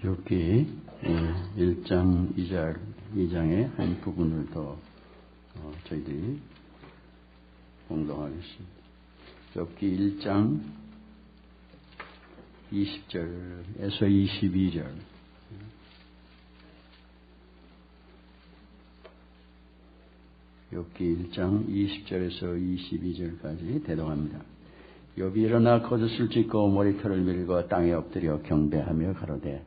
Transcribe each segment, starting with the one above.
욥기 1장 2장의 한 부분을 더 저희들이 공동하겠습니다. 욥기 1장 20절에서 22절. 욥기 1장 20절에서 22절까지 대동합니다. 욥이 일어나 겉옷을 찢고 머리털을 밀고 땅에 엎드려 경배하며 가로되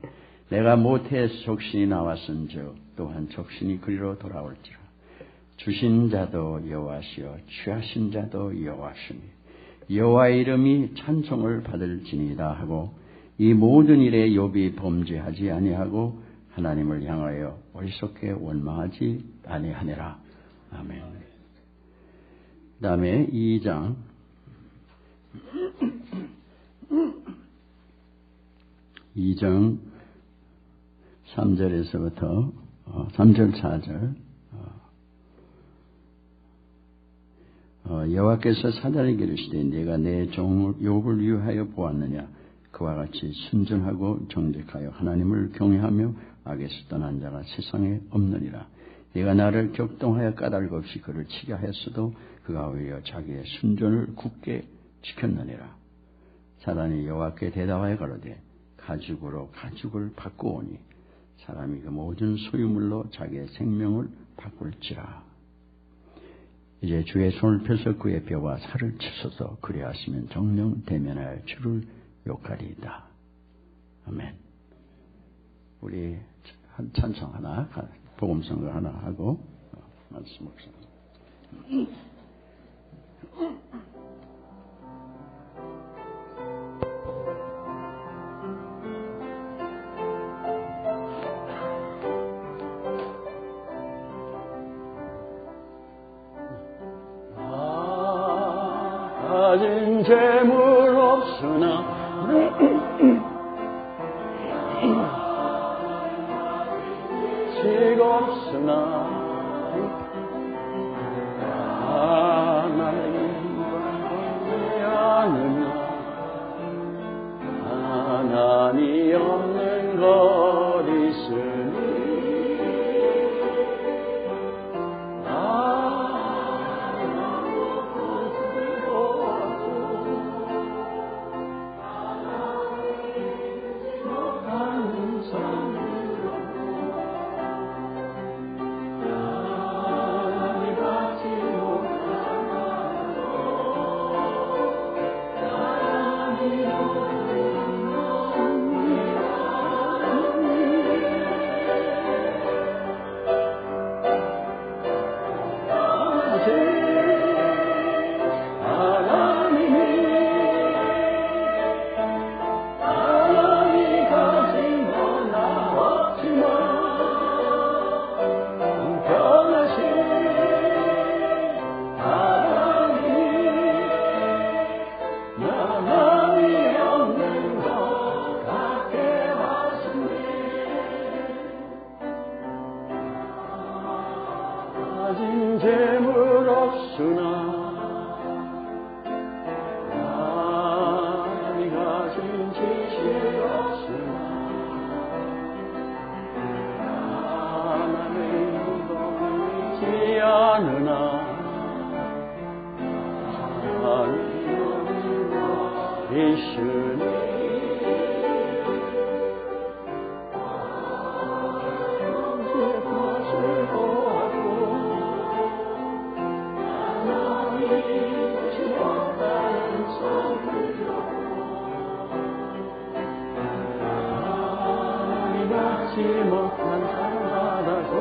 내가 모태에서 족신이 나왔은즉 또한 족신이 그리로 돌아올지라. 주신 자도 여호와시요 취하신 자도 여호와시니 여호와의 이름이 찬송을 받을지니이다 하고 이 모든 일에 욥이 범죄하지 아니하고 하나님을 향하여 어리석게 원망하지 아니하니라. 아멘. 그 다음에 2장 3절에서부터 3절 4절 여호와께서 사단에게 이르시되 네가 내 종 욥을 위하여 보았느냐. 그와 같이 순전하고 정직하여 하나님을 경외하며 악에서 떠난 자가 세상에 없느니라. 네가 나를 격동하여 까닭 없이 그를 치게 하였어도 그가 오히려 자기의 순전을 굳게 지켰느니라. 사단이 여호와께 대답하여 가로되 가죽으로 가죽을 바꾸오니 사람이 그 모든 소유물로 자기의 생명을 바꿀지라. 이제 주의 손을 펴서 그의 뼈와 살을 치소서. 그리하시면 정령 대면하여 주를 욕하리이다. 아멘. 우리 찬송 하나, 복음성가 하나 하고 말씀 묵상. 가진 재물 없으나 즐겁으나 하나님 없는 것 있으니 가진 재물 없으나 나이 가진 지식 없으나 하나님을 보이지 않으나 하나님을 있으니 못한 상하다고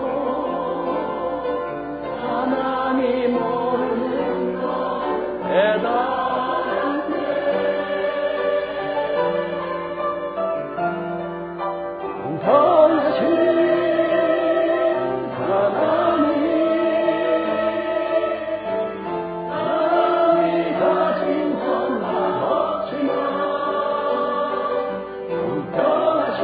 하나님 모르는 것 깨닫네. 통하신 하나님 남이 가진 건 없지만 통하신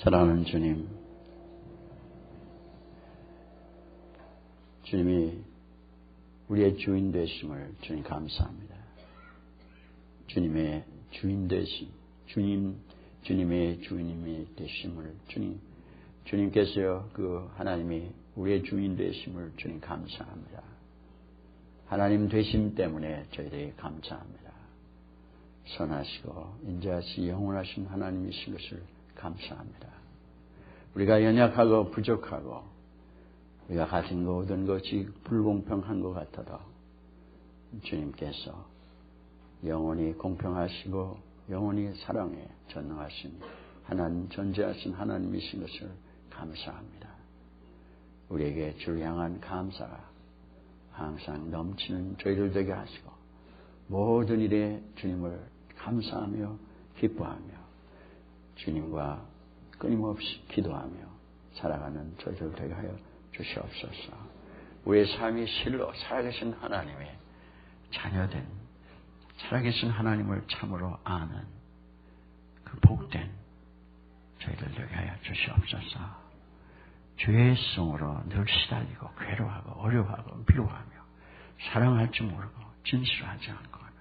사랑하는 주님, 주님이 우리의 주인 되심을 주님 감사합니다. 주님의 주인 되심, 주님의 주인님이 되심을 주님께서요, 그 하나님이 우리의 주인 되심을 주님 감사합니다. 하나님 되심 때문에 저희들이 감사합니다. 선하시고 인자하시 영원하신 하나님이신 것을 감사합니다. 우리가 연약하고 부족하고 우리가 가진 모든 것이 불공평한 것 같아도 주님께서 영원히 공평하시고 영원히 사랑에 전능하신 하나님, 전지하신 하나님이신 것을 감사합니다. 우리에게 주를 향한 감사가 항상 넘치는 저희들 되게 하시고 모든 일에 주님을 감사하며 기뻐하며 주님과 끊임없이 기도하며 살아가는 저희들 되게 하여 주시옵소서. 우리의 삶이 실로 살아계신 하나님의 자녀된 살아계신 하나님을 참으로 아는 그 복된 저희들 되게 하여 주시옵소서. 죄의 성으로 늘 시달리고 괴로워하고 어려워하고 미워하며 사랑할 줄 모르고 진실하지 않고 하는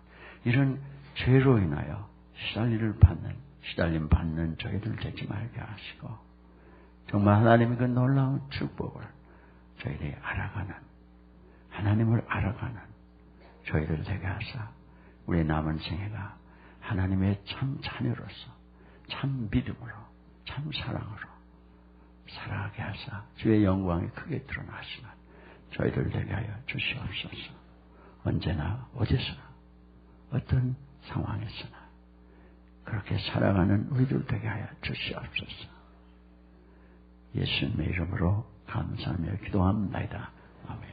이런 죄로 인하여 시달림 받는 저희들 되지 말게 하시고 정말 하나님의 그 놀라운 축복을 저희들이 알아가는 하나님을 알아가는 저희들 되게 하사 우리의 남은 생애가 하나님의 참 자녀로서 참 믿음으로 참 사랑으로 살아가게 하사 주의 영광이 크게 드러나시는 저희들 되게 하여 주시옵소서. 언제나 어디서나 어떤 상황에서나 그렇게 살아가는 우리들 되게 하여 주시옵소서. 예수님의 이름으로 감사하며 기도합니다. 아멘.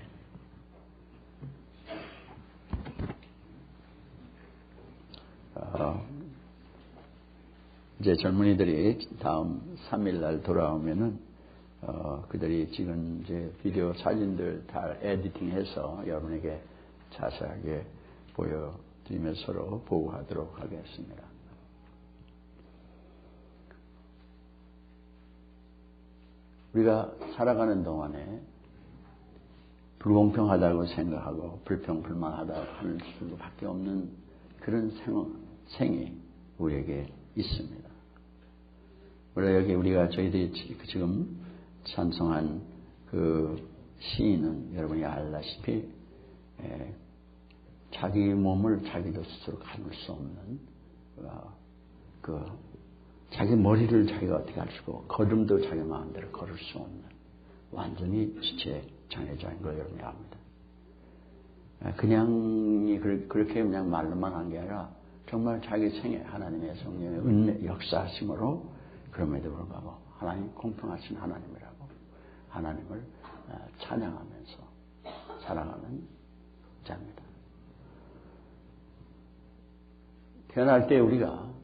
이제 젊은이들이 다음 3일날 돌아오면은 그들이 지금 이제 비디오 사진들 다 에디팅해서 여러분에게 자세하게 보여드리며 서로 보고하도록 하겠습니다. 우리가 살아가는 동안에 불공평하다고 생각하고 불평불만하다고 할 수밖에 없는 그런 생이 우리에게 있습니다. 우리가 저희들이 지금 찬송한 그 시인은 여러분이 알다시피 자기 몸을 자기도 스스로 가눌 수 없는 자기 머리를 자기가 어떻게 할 수고 걸음도 자기 마음대로 걸을 수 없는 완전히 지체 장애자인 걸 여러분이 압니다. 그렇게 그냥 말로만 한 게 아니라 정말 자기 생애 하나님의 성령의 은혜 역사하심으로 그럼에도 불구하고 하나님 공평하신 하나님이라고 하나님을 찬양하면서 살아가는 자입니다. 태어날 때 우리가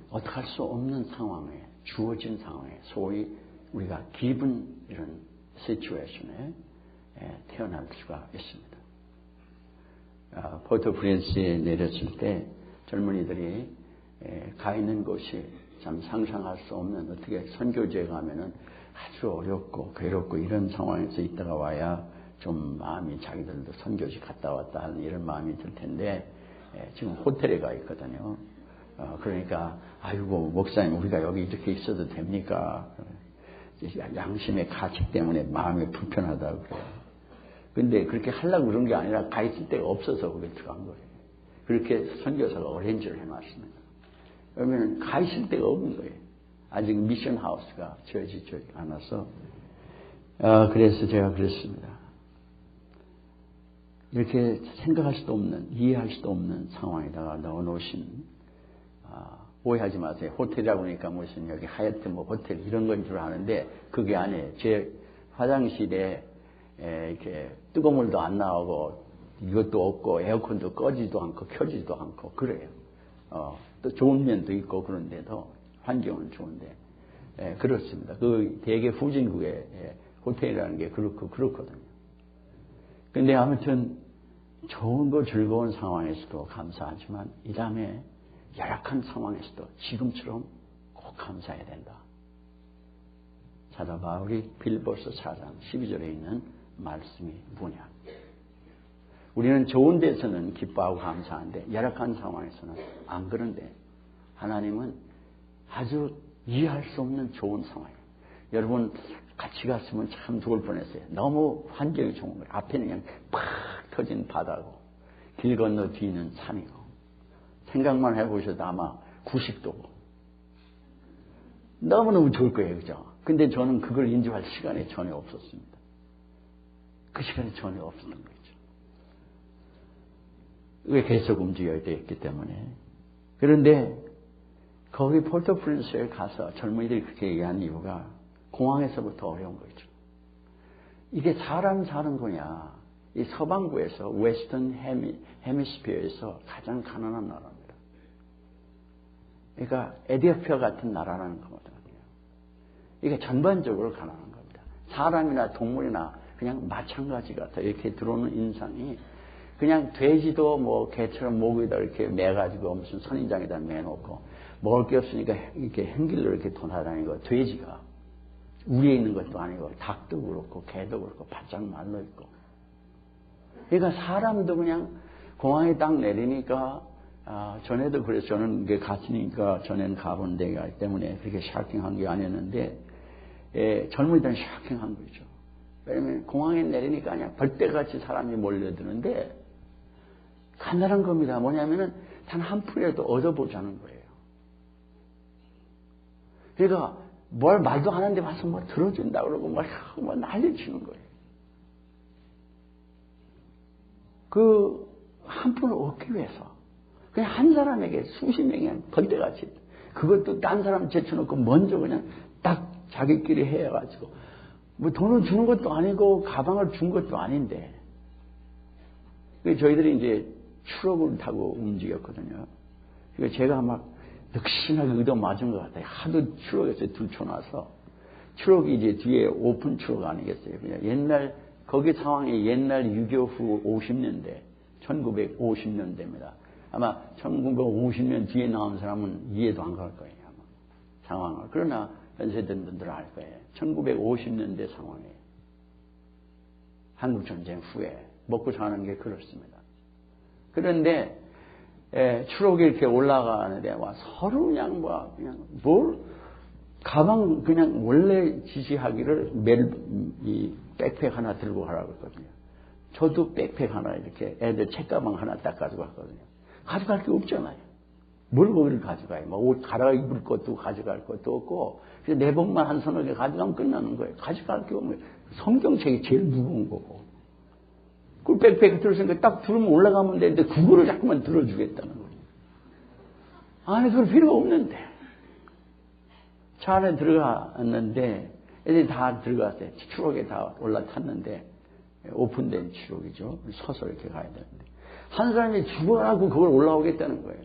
어떻게 할 수 없는 상황에 주어진 상황에 소위 우리가 기분 이런 시츄에이션에 태어날 수가 있습니다. 포트 프린스에 내렸을 때 젊은이들이 가 있는 곳이 참 상상할 수 없는 어떻게 선교지에 가면은 아주 어렵고 괴롭고 이런 상황에서 있다가 와야 좀 마음이 자기들도 선교지 갔다 왔다 하는 이런 마음이 들 텐데 지금 호텔에 가 있거든요. 그러니까 아이고 목사님 우리가 여기 이렇게 있어도 됩니까? 양심의 가책 때문에 마음이 불편하다고 그래요. 근데 그렇게 하려고 그런 게 아니라 가 있을 데가 없어서 거기 들어간 거예요. 그렇게 선교사가 어레인지를 해놨습니다. 그러면 가 있을 데가 없는 거예요. 아직 미션 하우스가 지어지지 않아서 그래서 제가 그랬습니다. 이렇게 생각할 수도 없는 이해할 수도 없는 상황에다가 넣어놓으신 오해하지 마세요. 호텔이라고 하니까 무슨 여기 하얏트 뭐 호텔 이런 건 줄 아는데 그게 아니에요. 제 화장실에 이렇게 뜨거운 물도 안 나오고 이것도 없고 에어컨도 꺼지도 않고 켜지도 않고 그래요. 또 좋은 면도 있고 그런데도 환경은 좋은데 그렇습니다. 그 대개 후진국의 호텔이라는 게 그렇거든요. 근데 아무튼 좋은 즐거운 상황에서도 감사하지만 이 다음에 열악한 상황에서도 지금처럼 꼭 감사해야 된다. 사도 바울이 빌립보서 4장 12절에 있는 말씀이 뭐냐. 우리는 좋은 데서는 기뻐하고 감사한데 열악한 상황에서는 안 그런데 하나님은 아주 이해할 수 없는 좋은 상황이에요. 여러분 같이 갔으면 참 좋을 뻔했어요. 너무 환경이 좋은 거예요. 앞에는 그냥 팍 터진 바다고 길 건너 뒤는 산이고 생각만 해보셔도 아마 90도고 너무너무 좋을 거예요. 그죠? 근데 저는 그걸 인지할 시간이 전혀 없었습니다. 그 시간이 전혀 없었던 거죠. 왜 계속 움직여야 되었기 때문에. 그런데 거기 포르토프린스에 가서 젊은이들이 그렇게 얘기한 이유가 공항에서부터 어려운 거죠. 이게 사람 사는 거냐. 이 서방부에서 웨스턴 헤미스피어에서 가장 가난한 나라입니다. 그러니까 에티오피아 같은 나라라는 거거든요. 이게 전반적으로 가난한 겁니다. 사람이나 동물이나 그냥 마찬가지 같아. 이렇게 들어오는 인상이 그냥 돼지도 뭐 개처럼 목에다 이렇게 매가지고 무슨 선인장에다 매놓고 먹을 게 없으니까 이렇게 행길로 이렇게 돌아다니고 돼지가 위에 있는 것도 아니고 닭도 그렇고 개도 그렇고 바짝 말라 있고. 그러니까 사람도 그냥 공항에 딱 내리니까 전에도 그래서 저는 이게 갔으니까 전에는 가본 데가 때문에 그렇게 샤킹한 게 아니었는데 젊은이들은 샤킹한 거죠. 왜냐면 공항에 내리니까 그냥 벌떼같이 사람이 몰려드는데 간단한 겁니다. 뭐냐면은 단 한 푼이라도 얻어보자는 거예요. 그러니까 뭘 말도 안 하는데 와서 뭐 들어준다 그러고 뭐 난리치는 거예요. 그 한 푼을 얻기 위해서 그냥 한 사람에게 수십 명이 벌떼같이 그것도 딴 사람 제쳐놓고 먼저 그냥 딱 자기끼리 해가지고 뭐 돈을 주는 것도 아니고 가방을 준 것도 아닌데 저희들이 이제 추록을 타고 움직였거든요. 그러니까 제가 막 늑신하게 의도 맞은 것 같아요. 하도 추록에서 들춰놔서 추록이 이제 뒤에 오픈 추록 아니겠어요. 그냥 옛날 거기 상황이 옛날 6.25 후 50년대 1950년대입니다. 아마 1950년 뒤에 나온 사람은 이해도 안 갈 거예요. 아마 상황을. 그러나 연세된 분들은 알 거예요. 1950년대 상황이에요. 한국전쟁 후에 먹고 사는 게 그렇습니다. 그런데 추록이 이렇게 올라가는데 와 서로 그냥 뭘 가방 그냥 원래 지시하기를 이 백팩 하나 들고 가라고 했거든요. 저도 백팩 하나 이렇게 애들 책가방 하나 딱 가지고 갔거든요. 가져갈 게 없잖아요. 뭘 거기를 가져가요? 뭐 옷 갈아 입을 것도 가져갈 것도 없고 내복만 한 서너 개 가져가면 끝나는 거예요. 가져갈 게 없는 거예요. 성경책이 제일 무거운 거고. 그 백팩 들었으니까 딱 들으면 올라가면 되는데 그거를 자꾸만 들어주겠다는 거예요. 아니 그럴 필요가 없는데. 차 안에 들어갔는데 애들이 다 들어갔어요. 추록에 다 올라탔는데 오픈된 추록이죠. 서서 이렇게 가야 되는데 한 사람이 죽어라고 그걸 올라오겠다는 거예요.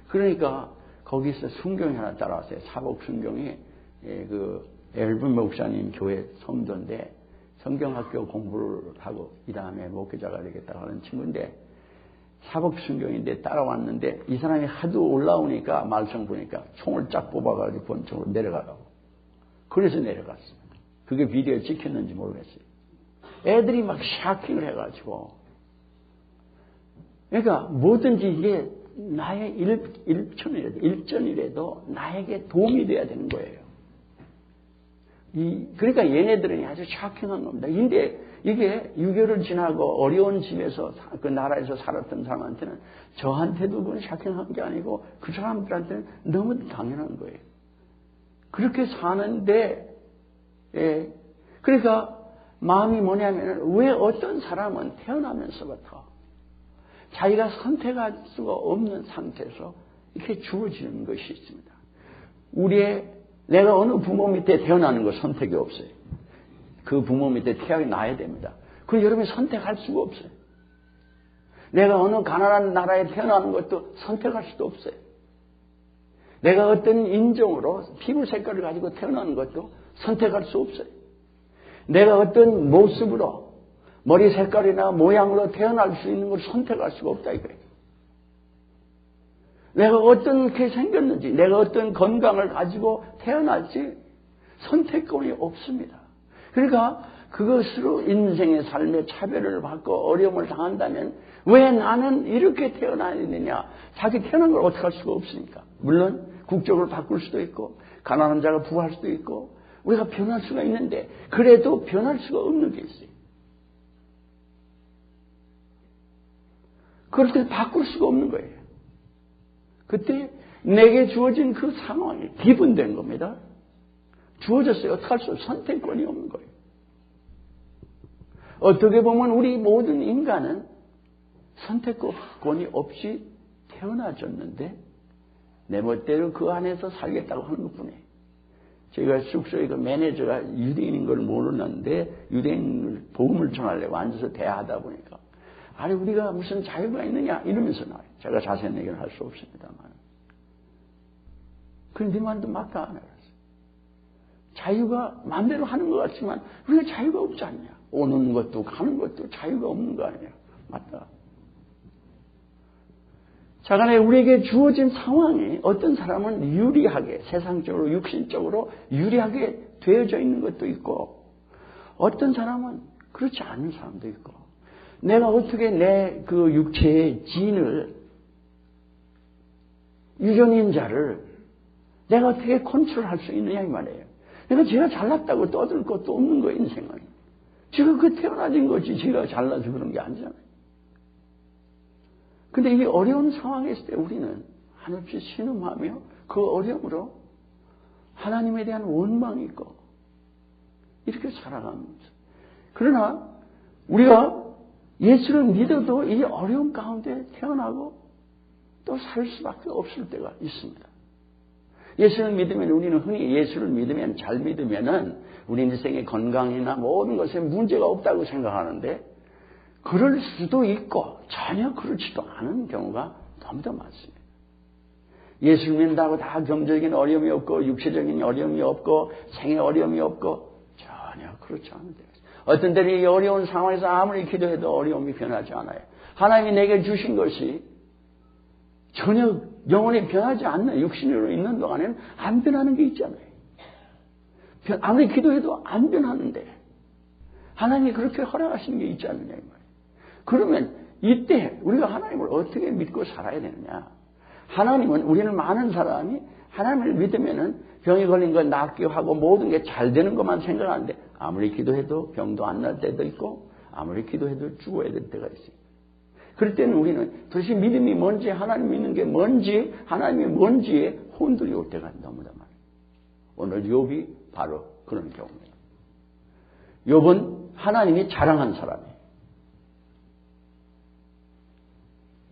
그러니까 거기서 순경이 하나 따라왔어요. 사복 순경이 그 엘분 목사님 교회 성도인데 성경학교 공부를 하고 이 다음에 목회자가 되겠다고 하는 친구인데 사복 순경인데 따라왔는데 이 사람이 하도 올라오니까 말썽 보니까 총을 쫙 뽑아가지고 본총으로 내려가라고. 그래서 내려갔습니다. 그게 비디오에 찍혔는지 모르겠어요. 애들이 막 샤킹을 해가지고 그러니까 뭐든지 이게 나의 일전이라도 나에게 도움이 돼야 되는 거예요. 그러니까 얘네들은 아주 샤킹한 겁니다. 근데 이게 6.25를 지나고 어려운 집에서 그 나라에서 살았던 사람한테는 저한테도 그건 샤킹한 게 아니고 그 사람들한테는 너무 당연한 거예요. 그렇게 사는데 그러니까 마음이 뭐냐면 왜 어떤 사람은 태어나면서부터 자기가 선택할 수가 없는 상태에서 이렇게 주어지는 것이 있습니다. 내가 어느 부모 밑에 태어나는 거 선택이 없어요. 그 부모 밑에 태어나야 됩니다. 그럼 여러분이 선택할 수가 없어요. 내가 어느 가난한 나라에 태어나는 것도 선택할 수도 없어요. 내가 어떤 인종으로 피부 색깔을 가지고 태어나는 것도 선택할 수 없어요. 내가 어떤 모습으로 머리 색깔이나 모양으로 태어날 수 있는 걸 선택할 수가 없다 이거예요. 내가 어떻게 생겼는지, 내가 어떤 건강을 가지고 태어날지 선택권이 없습니다. 그러니까 그것으로 인생의 삶의 차별을 받고 어려움을 당한다면 왜 나는 이렇게 태어나야 되느냐. 자기 태어난 걸 어떻게 할 수가 없으니까. 물론 국적을 바꿀 수도 있고 가난한 자가 부할 수도 있고 우리가 변할 수가 있는데 그래도 변할 수가 없는 게 있어요. 그럴 때 바꿀 수가 없는 거예요. 그때 내게 주어진 그 상황이 기분된 겁니다. 주어졌어요. 어떻게 할 수 없어요. 선택권이 없는 거예요. 어떻게 보면 우리 모든 인간은 선택권이 없이 태어나졌는데 내 멋대로 그 안에서 살겠다고 하는 것뿐이에요. 제가 숙소에 그 매니저가 유대인인 걸 모르는데 유대인 복음을 전하려고 앉아서 대화하다 보니까 아니 우리가 무슨 자유가 있느냐 이러면서 나와요. 제가 자세한 얘기는 할 수 없습니다만. 그런데 네 말도 맞다 안 해요. 자유가 마음대로 하는 것 같지만 우리가 자유가 없지 않냐. 오는 것도 가는 것도 자유가 없는 거 아니냐. 맞다. 자, 간에 우리에게 주어진 상황이 어떤 사람은 유리하게 세상적으로 육신적으로 유리하게 되어져 있는 것도 있고 어떤 사람은 그렇지 않은 사람도 있고 내가 어떻게 내 그 육체의 진을 유전인자를 내가 어떻게 컨트롤할 수 있느냐 이 말이에요. 내가 제가 잘났다고 떠들 것도 없는 거예요. 인생은. 제가 그 태어나진 거지 제가 잘나서 그런 게 아니잖아요. 근데 이 어려운 상황에 있을 때 우리는 한없이 신음하며 그 어려움으로 하나님에 대한 원망이 있고 이렇게 살아갑니다. 그러나 우리가 예수를 믿어도 이 어려움 가운데 태어나고 또 살 수밖에 없을 때가 있습니다. 예수를 믿으면 우리는 흔히 예수를 믿으면 잘 믿으면은 우리 인생의 건강이나 모든 것에 문제가 없다고 생각하는데 그럴 수도 있고 전혀 그렇지도 않은 경우가 너무도 많습니다. 예수를 믿는다고 다 경제적인 어려움이 없고 육체적인 어려움이 없고 생의 어려움이 없고 전혀 그렇지 않은데 어떤 때는 이 어려운 상황에서 아무리 기도해도 어려움이 변하지 않아요. 하나님이 내게 주신 것이 전혀 영원히 변하지 않는 육신으로 있는 동안에는 안 변하는 게 있잖아요. 아무리 기도해도 안 변하는데 하나님이 그렇게 허락하신 게 있지 않느냐 이 말이에요. 그러면 이때 우리가 하나님을 어떻게 믿고 살아야 되느냐. 하나님은 우리는 많은 사람이 하나님을 믿으면은 병이 걸린 걸 낫게 하고 모든 게 잘 되는 것만 생각하는데 아무리 기도해도 병도 안 날 때도 있고 아무리 기도해도 죽어야 될 때가 있어요. 그럴 때는 우리는 도대체 믿음이 뭔지 하나님 믿는 게 뭔지 하나님이 뭔지에 혼돈이 올 때가 너무나 많아요. 오늘 욥이 바로 그런 경우입니다. 욥은 하나님이 자랑한 사람이에요.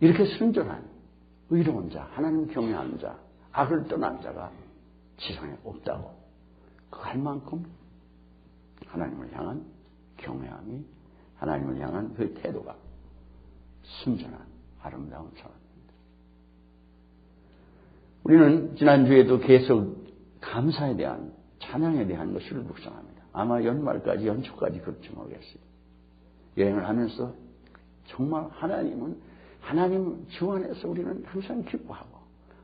이렇게 순전한 의로운 자, 하나님을 경외하는 자, 악을 떠난 자가 지상에 없다고 그 할 만큼 하나님을 향한 경외함이 하나님을 향한 그 태도가 순전한 아름다운 사람입니다. 우리는 지난주에도 계속 감사에 대한 찬양에 대한 것을 묵상합니다. 아마 연말까지 연초까지 그럴지 모르겠어요. 여행을 하면서 정말 하나님 주 안에서 우리는 항상 기뻐하고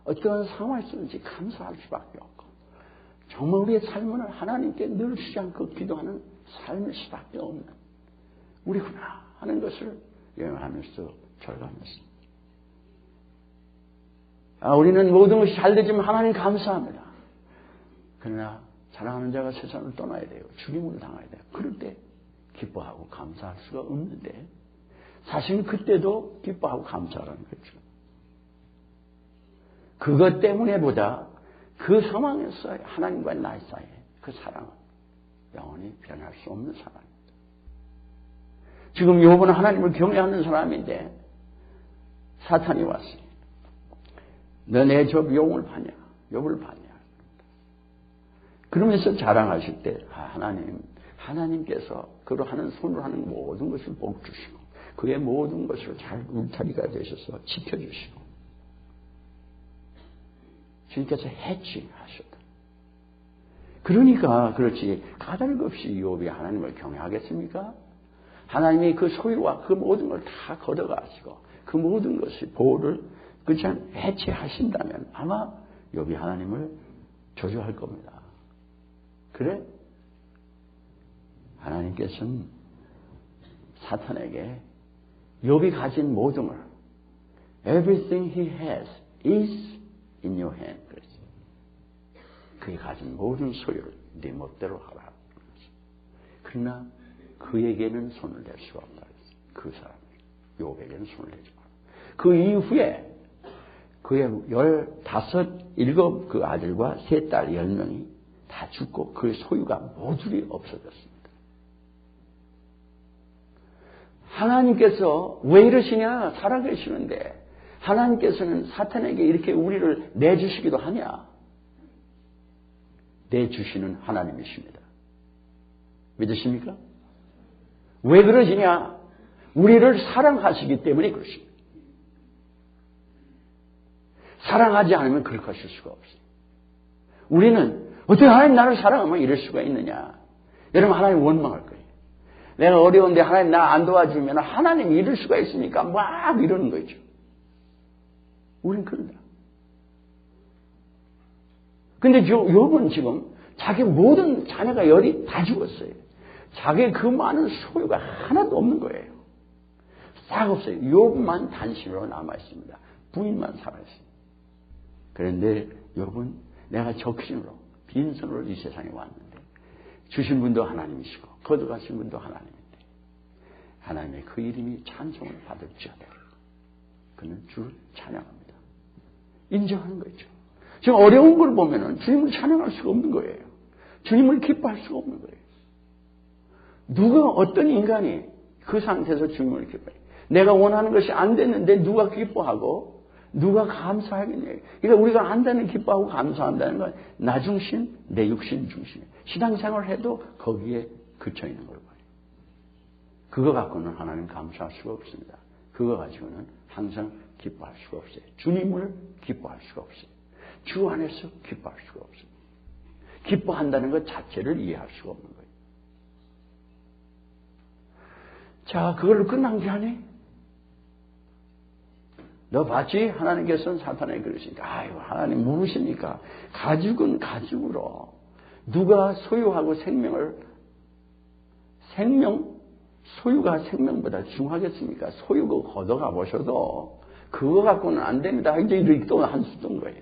어떤 상황이 있는지 감사할 수밖에 없고 정말 우리의 삶은 하나님께 늘 쉬지 않고 기도하는 삶일 수밖에 없는 우리구나 하는 것을 여행하면서 절감했습니다. 우리는 모든 것이 잘 되지만 하나님 감사합니다. 그러나 사랑하는 자가 세상을 떠나야 돼요. 죽임을 당해야 돼요. 그럴 때 기뻐하고 감사할 수가 없는데 사실은 그때도 기뻐하고 감사하라는 거죠. 그것 때문에보다 그 상황에서 하나님과 나의 사이에 그 사랑은 영원히 변할 수 없는 사랑입니다. 지금 욥은 하나님을 경외하는 사람인데 사탄이 왔어요. 너 내 저 용을 파냐? 욥을 파냐? 그러면서 자랑하실 때 하나님께서 그로 하는 손으로 하는 모든 것을 복 주시고 그의 모든 것을 잘 울타리가 되셔서 지켜주시고 주님께서 해치하셨다. 그러니까 그렇지 까닭없이 욥이 하나님을 경외하겠습니까? 하나님이 그 소유와 그 모든 걸 다 걷어가시고 그 모든 것이 보호를 그렇지 않 해체하신다면 아마 욥이 하나님을 저주할 겁니다. 그래? 하나님께서는 사탄에게 욥이 가진 모든 걸 Everything he has is in your hand. 그랬어요. 그의 가진 모든 소유를 네 멋대로 하라. 그러나 그에게는 손을 댈 수가 없다. 그 사람, 욥에게는 손을 대지 마라. 그 이후에 그의 15, 그 아들과 3딸 10명이 다 죽고 그의 소유가 모조리 없어졌습니다. 하나님께서 왜 이러시냐? 살아계시는데 하나님께서는 사탄에게 이렇게 우리를 내주시기도 하냐? 내주시는 하나님이십니다. 믿으십니까? 왜 그러시냐? 우리를 사랑하시기 때문에 그러십니다. 사랑하지 않으면 그렇게 하실 수가 없어요. 우리는 어떻게 하나님 나를 사랑하면 이럴 수가 있느냐? 여러분 하나님 원망할 거예요. 내가 어려운데 하나님 나 안 도와주면 하나님이 이럴 수가 있으니까 막 이러는 거죠. 우린 그런다. 근데 욥은 지금 자기 모든 자녀가 열이 다 죽었어요. 자기 그 많은 소유가 하나도 없는 거예요. 싹 없어요. 욥만 단신으로 남아있습니다. 부인만 살아있습니다. 그런데 욥은 내가 적신으로 빈손으로 이 세상에 왔는데 주신 분도 하나님이시고 거둬가신 분도 하나님인데 하나님의 그 이름이 찬송을 받을지어다. 그는 주를 찬양합니다. 인정하는 거죠. 지금 어려운 걸 보면은 주님을 찬양할 수가 없는 거예요. 주님을 기뻐할 수가 없는 거예요. 누가 어떤 인간이 그 상태에서 주님을 기뻐해요. 내가 원하는 것이 안 됐는데 누가 기뻐하고 누가 감사하겠냐. 그러니까 우리가 한다는 기뻐하고 감사한다는 건 나 중심, 내 육신 중심이에요. 신앙생활을 해도 거기에 그쳐 있는 걸 봐요. 그거 갖고는 하나님 감사할 수가 없습니다. 그거 가지고는 항상 기뻐할 수가 없어요. 주님을 기뻐할 수가 없어요. 주 안에서 기뻐할 수가 없어요. 기뻐한다는 것 자체를 이해할 수가 없는 거예요. 자, 그걸로 끝난 게 아니에요. 너 봤지? 하나님께서는 사탄에게 그러시니까 아유 하나님 모르십니까? 가죽은 가죽으로 누가 소유하고 소유가 생명보다 중하겠습니까? 소유고 걷어가 보셔도 그거 갖고는 안 됩니다. 이제 이렇게 또 한수 뜬 거예요.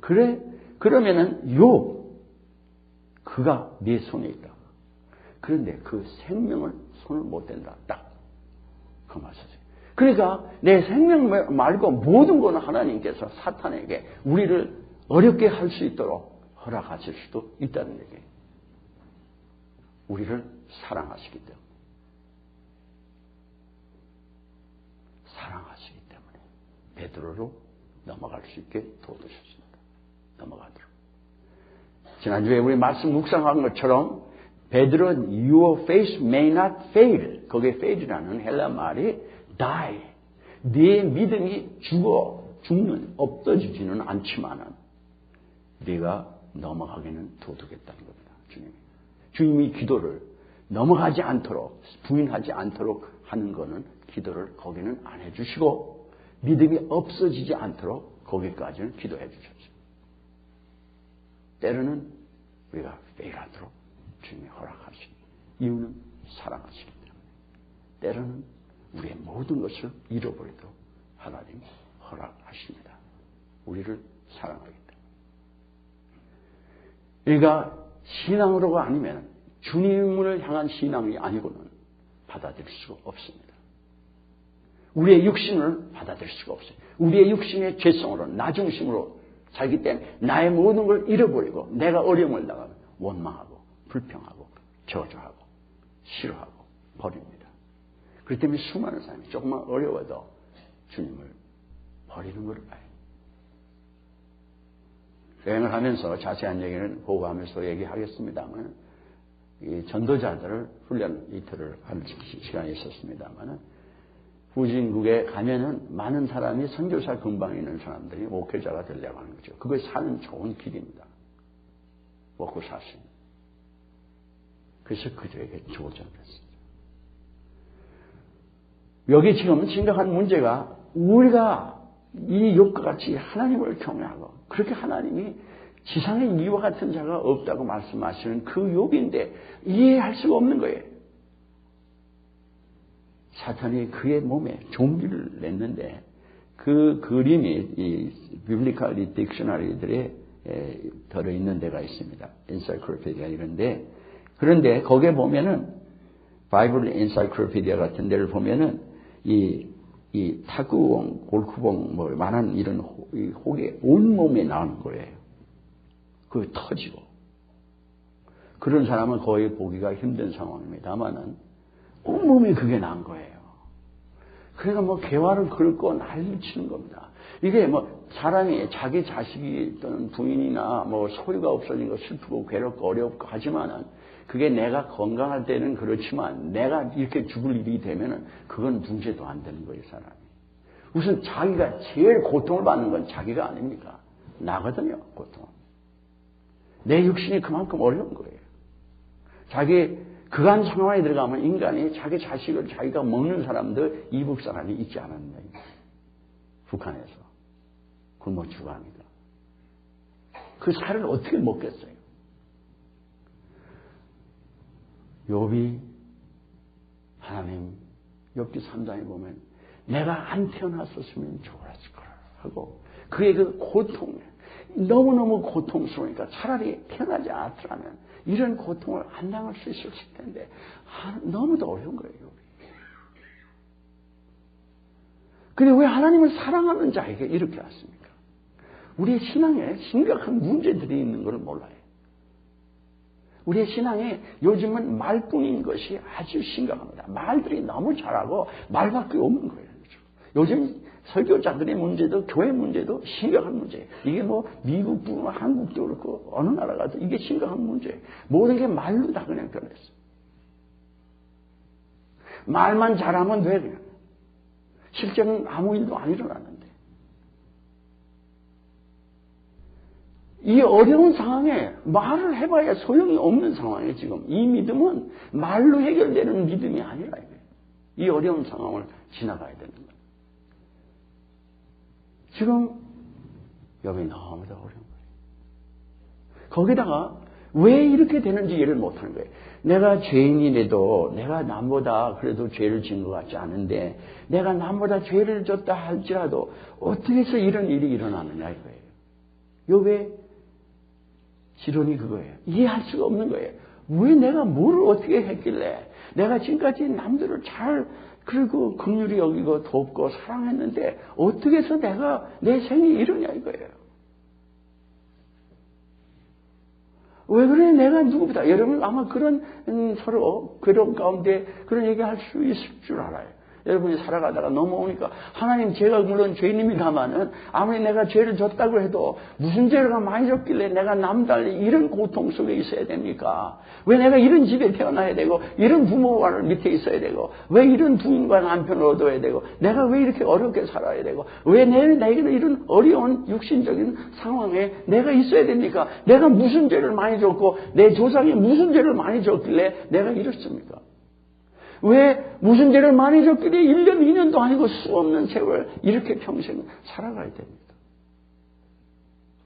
그래? 그러면은 그가 네 손에 있다. 그런데 그 생명을 손을 못 댄다. 딱 그 말이죠. 그러니까 내 생명 말고 모든 거는 하나님께서 사탄에게 우리를 어렵게 할 수 있도록 허락하실 수도 있다는 얘기예요. 우리를 사랑하시기 때문에. 사랑하시기 때문에 베드로로 넘어갈 수 있게 도와주셨습니다. 넘어가도록. 지난주에 우리 말씀 묵상한 것처럼 베드로 your faith may not fail. 거기에 fail이라는 헬라 말이 die. 네 믿음이 죽는 없어지지는 않지만은 네가 넘어가기는 도둑했다는 겁니다. 주님이 기도를 넘어가지 않도록 부인하지 않도록 하는 거는 기도를 거기는 안 해주시고 믿음이 없어지지 않도록 거기까지는 기도해 주셨어요. 때로는 우리가 페일하도록 주님이 허락하신 이유는 사랑하시기 때문에 때로는 우리의 모든 것을 잃어버리도록 하나님 허락하십니다. 우리를 사랑하기 때문에. 그러니까 신앙으로가 아니면 주님을 향한 신앙이 아니고는 받아들일 수가 없습니다. 우리의 육신을 받아들일 수가 없어요. 우리의 육신의 죄성으로 나 중심으로 살기 때문에 나의 모든 걸 잃어버리고 내가 어려움을 당하면 원망하고 불평하고 저주하고 싫어하고 버립니다. 그렇기 때문에 수많은 사람이 조금만 어려워도 주님을 버리는 걸 봐요. 여행을 하면서 자세한 얘기는 보고하면서 얘기하겠습니다만 이 전도자들을 훈련 이틀을 할 시간이 있었습니다만 후진국에 가면은 많은 사람이 선교사 근방에 있는 사람들이 목회자가 되려고 하는 거죠. 그걸 사는 좋은 길입니다. 먹고 살 수 있는. 그래서 그들에게 조정했습니다. 여기 지금 심각한 문제가 우리가 이 욥과 같이 하나님을 경외하고 그렇게 하나님이 지상에 이와 같은 자가 없다고 말씀하시는 그 욥인데 이해할 수가 없는 거예요. 사탄이 그의 몸에 좀비를 냈는데 그 그림이 이 비블리컬 딕셔너리들에 들어있는 데가 있습니다. 엔사이클로피디아 이런데 그런데 거기에 보면은 바이블 엔사이클로피디아 같은 데를 보면은 이 타구공, 골크봉 뭐 많은 이런 혹이 온몸에 나오는 거예요. 그게 터지고 그런 사람은 거의 보기가 힘든 상황입니다만은 온몸에 그게 난 거예요. 그러니까 뭐 개화를 긁고 난리를 치는 겁니다. 이게 뭐 사람이 자기 자식이 또는 부인이나 뭐 소유가 없어진 거 슬프고 괴롭고 어렵고 하지만은 그게 내가 건강할 때는 그렇지만 내가 이렇게 죽을 일이 되면은 그건 문제도 안 되는 거예요, 사람이. 우선 자기가 제일 고통을 받는 건 자기가 아닙니까? 나거든요, 고통. 내 육신이 그만큼 어려운 거예요. 자기 그간 상황에 들어가면 인간이 자기 자식을 자기가 먹는 사람들 이북 사람이 있지 않았나. 북한에서 굶어 죽어합니다. 그 살을 어떻게 먹겠어요? 욥이 하나님 욥기 3장에 보면 내가 안 태어났었으면 좋았을 거라 하고 그의 그 고통에 너무너무 고통스러우니까 차라리 태어나지 않았더라면 이런 고통을 안 당할 수 있었을 텐데 너무도 어려운 거예요. 근데 왜 하나님을 사랑하는 자에게 이렇게 왔습니까? 우리의 신앙에 심각한 문제들이 있는 걸 몰라요. 우리의 신앙에 요즘은 말뿐인 것이 아주 심각합니다. 말들이 너무 잘하고 말밖에 없는 거예요. 요즘 설교자들의 문제도 교회 문제도 심각한 문제예요. 이게 뭐 미국도 한국도 그렇고 어느 나라 가도 이게 심각한 문제예요. 모든 게 말로 다 그냥 변했어. 말만 잘하면 돼 그냥. 실제는 아무 일도 안 일어나는데. 이 어려운 상황에 말을 해봐야 소용이 없는 상황에 지금 이 믿음은 말로 해결되는 믿음이 아니라 이거예요. 이 어려운 상황을 지나가야 되는 거예요. 지금 욥이 너무도 어려운 거예요. 거기다가 왜 이렇게 되는지 이해를 못하는 거예요. 내가 죄인이라도 내가 남보다 그래도 죄를 지은 것 같지 않은데 내가 남보다 죄를 졌다 할지라도 어떻게 해서 이런 일이 일어나느냐 이거예요. 욥의 지론이 그거예요. 이해할 수가 없는 거예요. 왜 내가 뭐를 어떻게 했길래 내가 지금까지 남들을 잘 그리고 긍휼히 여기고 돕고 사랑했는데 어떻게 해서 내가 내 생이 이러냐 이거예요. 왜 그래 내가 누구보다 여러분 아마 그런 서로 괴로움 가운데 그런 얘기할 수 있을 줄 알아요. 여러분이 살아가다가 넘어오니까 하나님 제가 물론 죄인입니다마는 아무리 내가 죄를 졌다고 해도 무슨 죄를 많이 졌길래 내가 남달리 이런 고통 속에 있어야 됩니까? 왜 내가 이런 집에 태어나야 되고 이런 부모와 밑에 있어야 되고 왜 이런 부인과 남편을 얻어야 되고 내가 왜 이렇게 어렵게 살아야 되고 왜 내게는 이런 어려운 육신적인 상황에 내가 있어야 됩니까? 내가 무슨 죄를 많이 졌고 내 조상이 무슨 죄를 많이 졌길래 내가 이렇습니까? 왜 무슨 죄를 많이 졌길래 1년, 2년도 아니고 수없는 세월 이렇게 평생 살아가야 됩니다.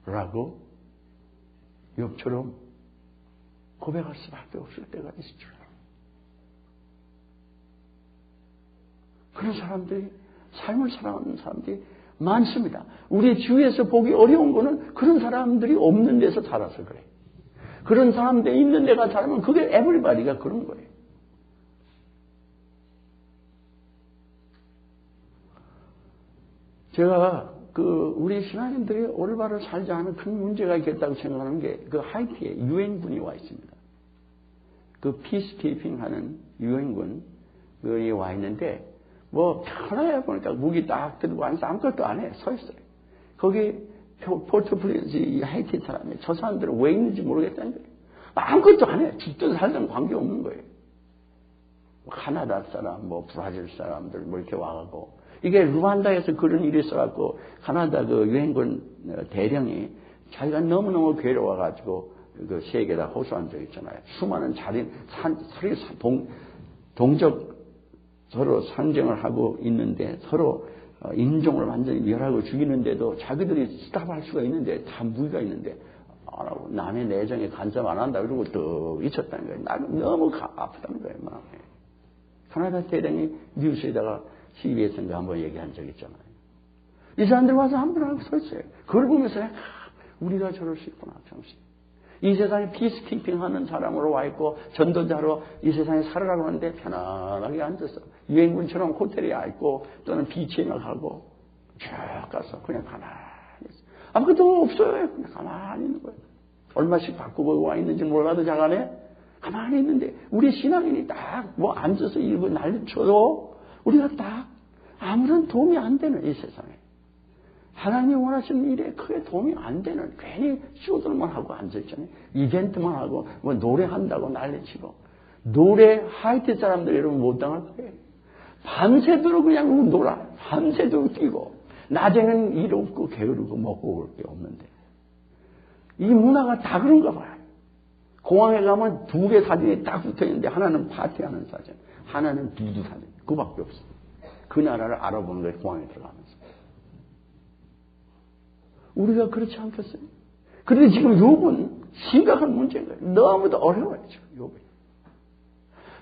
라고 욥처럼 고백할 수밖에 없을 때가 있을 줄 알아요. 그런 사람들이 삶을 살아가는 사람들이 많습니다. 우리 주위에서 보기 어려운 거는 그런 사람들이 없는 데서 살아서 그래요. 그런 사람들이 있는 데가 살면 그게 에브리바디가 그런 거예요. 제가 우리 신앙인들이 올바로 살지 않은 큰 문제가 있겠다고 생각하는 게 그 하이티에 유엔군이 와 있습니다. 그 피스키핑 하는 유엔군이 와 있는데 뭐 편하게 보니까 무기 딱 들고 앉아서 아무것도 안 해. 서 있어요. 거기 포트플레이스 하이티 사람이 저 사람들은 왜 있는지 모르겠다는 거예요. 아무것도 안 해. 죽든 살든 관계없는 거예요. 카나다 사람, 뭐 브라질 사람들 뭐 이렇게 와가고 이게 루안다에서 그런 일이 있어갖고 카나다 그 유엔군 대령이 자기가 너무너무 괴로워가지고 그 세계에다 호소한 적 있잖아요. 수많은 자린 동적 서로 상정을 하고 있는데 서로 인종을 완전히 멸하고 죽이는데도 자기들이 스탑할 수가 있는데, 다 무기가 있는데 안 하고 남의 내정에 간섭 안 한다 그러고 또 잊혔다는 거예요. 나는 너무 아프다는 거예요. 마음에. 캐나다 대령이 뉴스에다가 CBS인가 한번 얘기한 적 있잖아요. 이 사람들 와서 한 분 하고 서 있어요. 그걸 보면서 우리가 저럴 수 있구나. 잠시. 이 세상에 피스키핑 하는 사람으로 와 있고 전도자로 이 세상에 살으라고 하는데 편안하게 앉아서 유엔군처럼 호텔에 와 있고 또는 비치에 가고 쭉 가서 그냥 가만히 있어. 아무것도 없어요. 그냥 가만히 있는 거예요. 얼마씩 바꾸고 와 있는지 몰라도 자간에 가만히 있는데 우리 신앙인이 딱 뭐 앉아서 일부 난리쳐도 우리가 딱 아무런 도움이 안 되는 이 세상에 하나님이 원하시는 일에 크게 도움이 안 되는 괜히 쇼들만 하고 앉아있잖아요. 이벤트만 하고 뭐 노래한다고 난리치고 노래 하이트 사람들 여러분 못 당할 거예요. 밤새도록 그냥 놀아. 밤새도록 뛰고 낮에는 일 없고 게으르고 먹고 올 게 없는데 이 문화가 다 그런가 봐요. 공항에 가면 두 개 사진이 딱 붙어있는데 하나는 파티하는 사진, 하나는 비두 사진. 그거밖에 없어요. 그 나라를 알아보는 거예요. 공항에 들어가면서. 우리가 그렇지 않겠어요? 그런데 지금 욥은 심각한 문제인 거예요. 너무도 어려워요. 지금 욥이.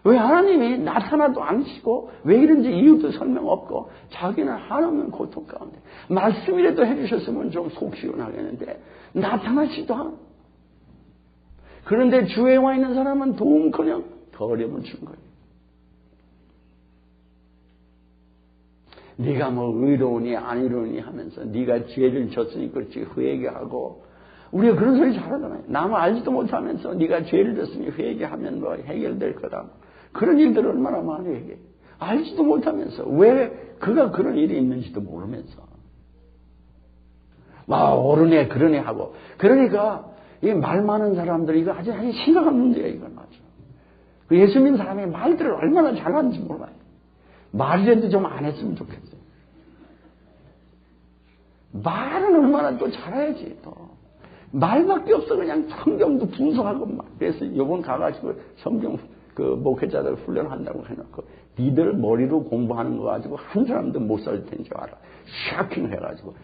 왜 하나님이 나타나도 안 하시고 왜 이런지 이유도 설명 없고 자기는 한없는 고통 가운데 말씀이라도 해주셨으면 좀 속 시원하겠는데 나타나지도 않아. 그런데 주에 와 있는 사람은 도움커녕 더 어려움을 준 거예요. 네가 뭐 의로우니 안 의로우니 하면서 네가 죄를 졌으니 그렇지 회개하고 우리가 그런 소리 잘하잖아요. 남을 알지도 못하면서 네가 죄를 졌으니 회개하면 뭐 해결될 거다. 그런 일들을 얼마나 많이 얘기해. 알지도 못하면서 왜 그가 그런 일이 있는지도 모르면서 막 옳으네 그러네 하고 그러니까 이 말 많은 사람들이 이거 아주 심각한 문제예요. 이건 맞죠. 그 예수 믿는 사람의 말들을 얼마나 잘하는지 몰라요. 말이라도 좀 안 했으면 좋겠어요. 말은 얼마나 또 잘해야지 또. 말밖에 없어. 그냥 성경도 분석하고 막. 그래서 요번 가가지고 성경 그 목회자들 훈련한다고 해놓고 니들 머리로 공부하는 거 가지고 한 사람도 못 살 텐지 알아. 샤킹 해가지고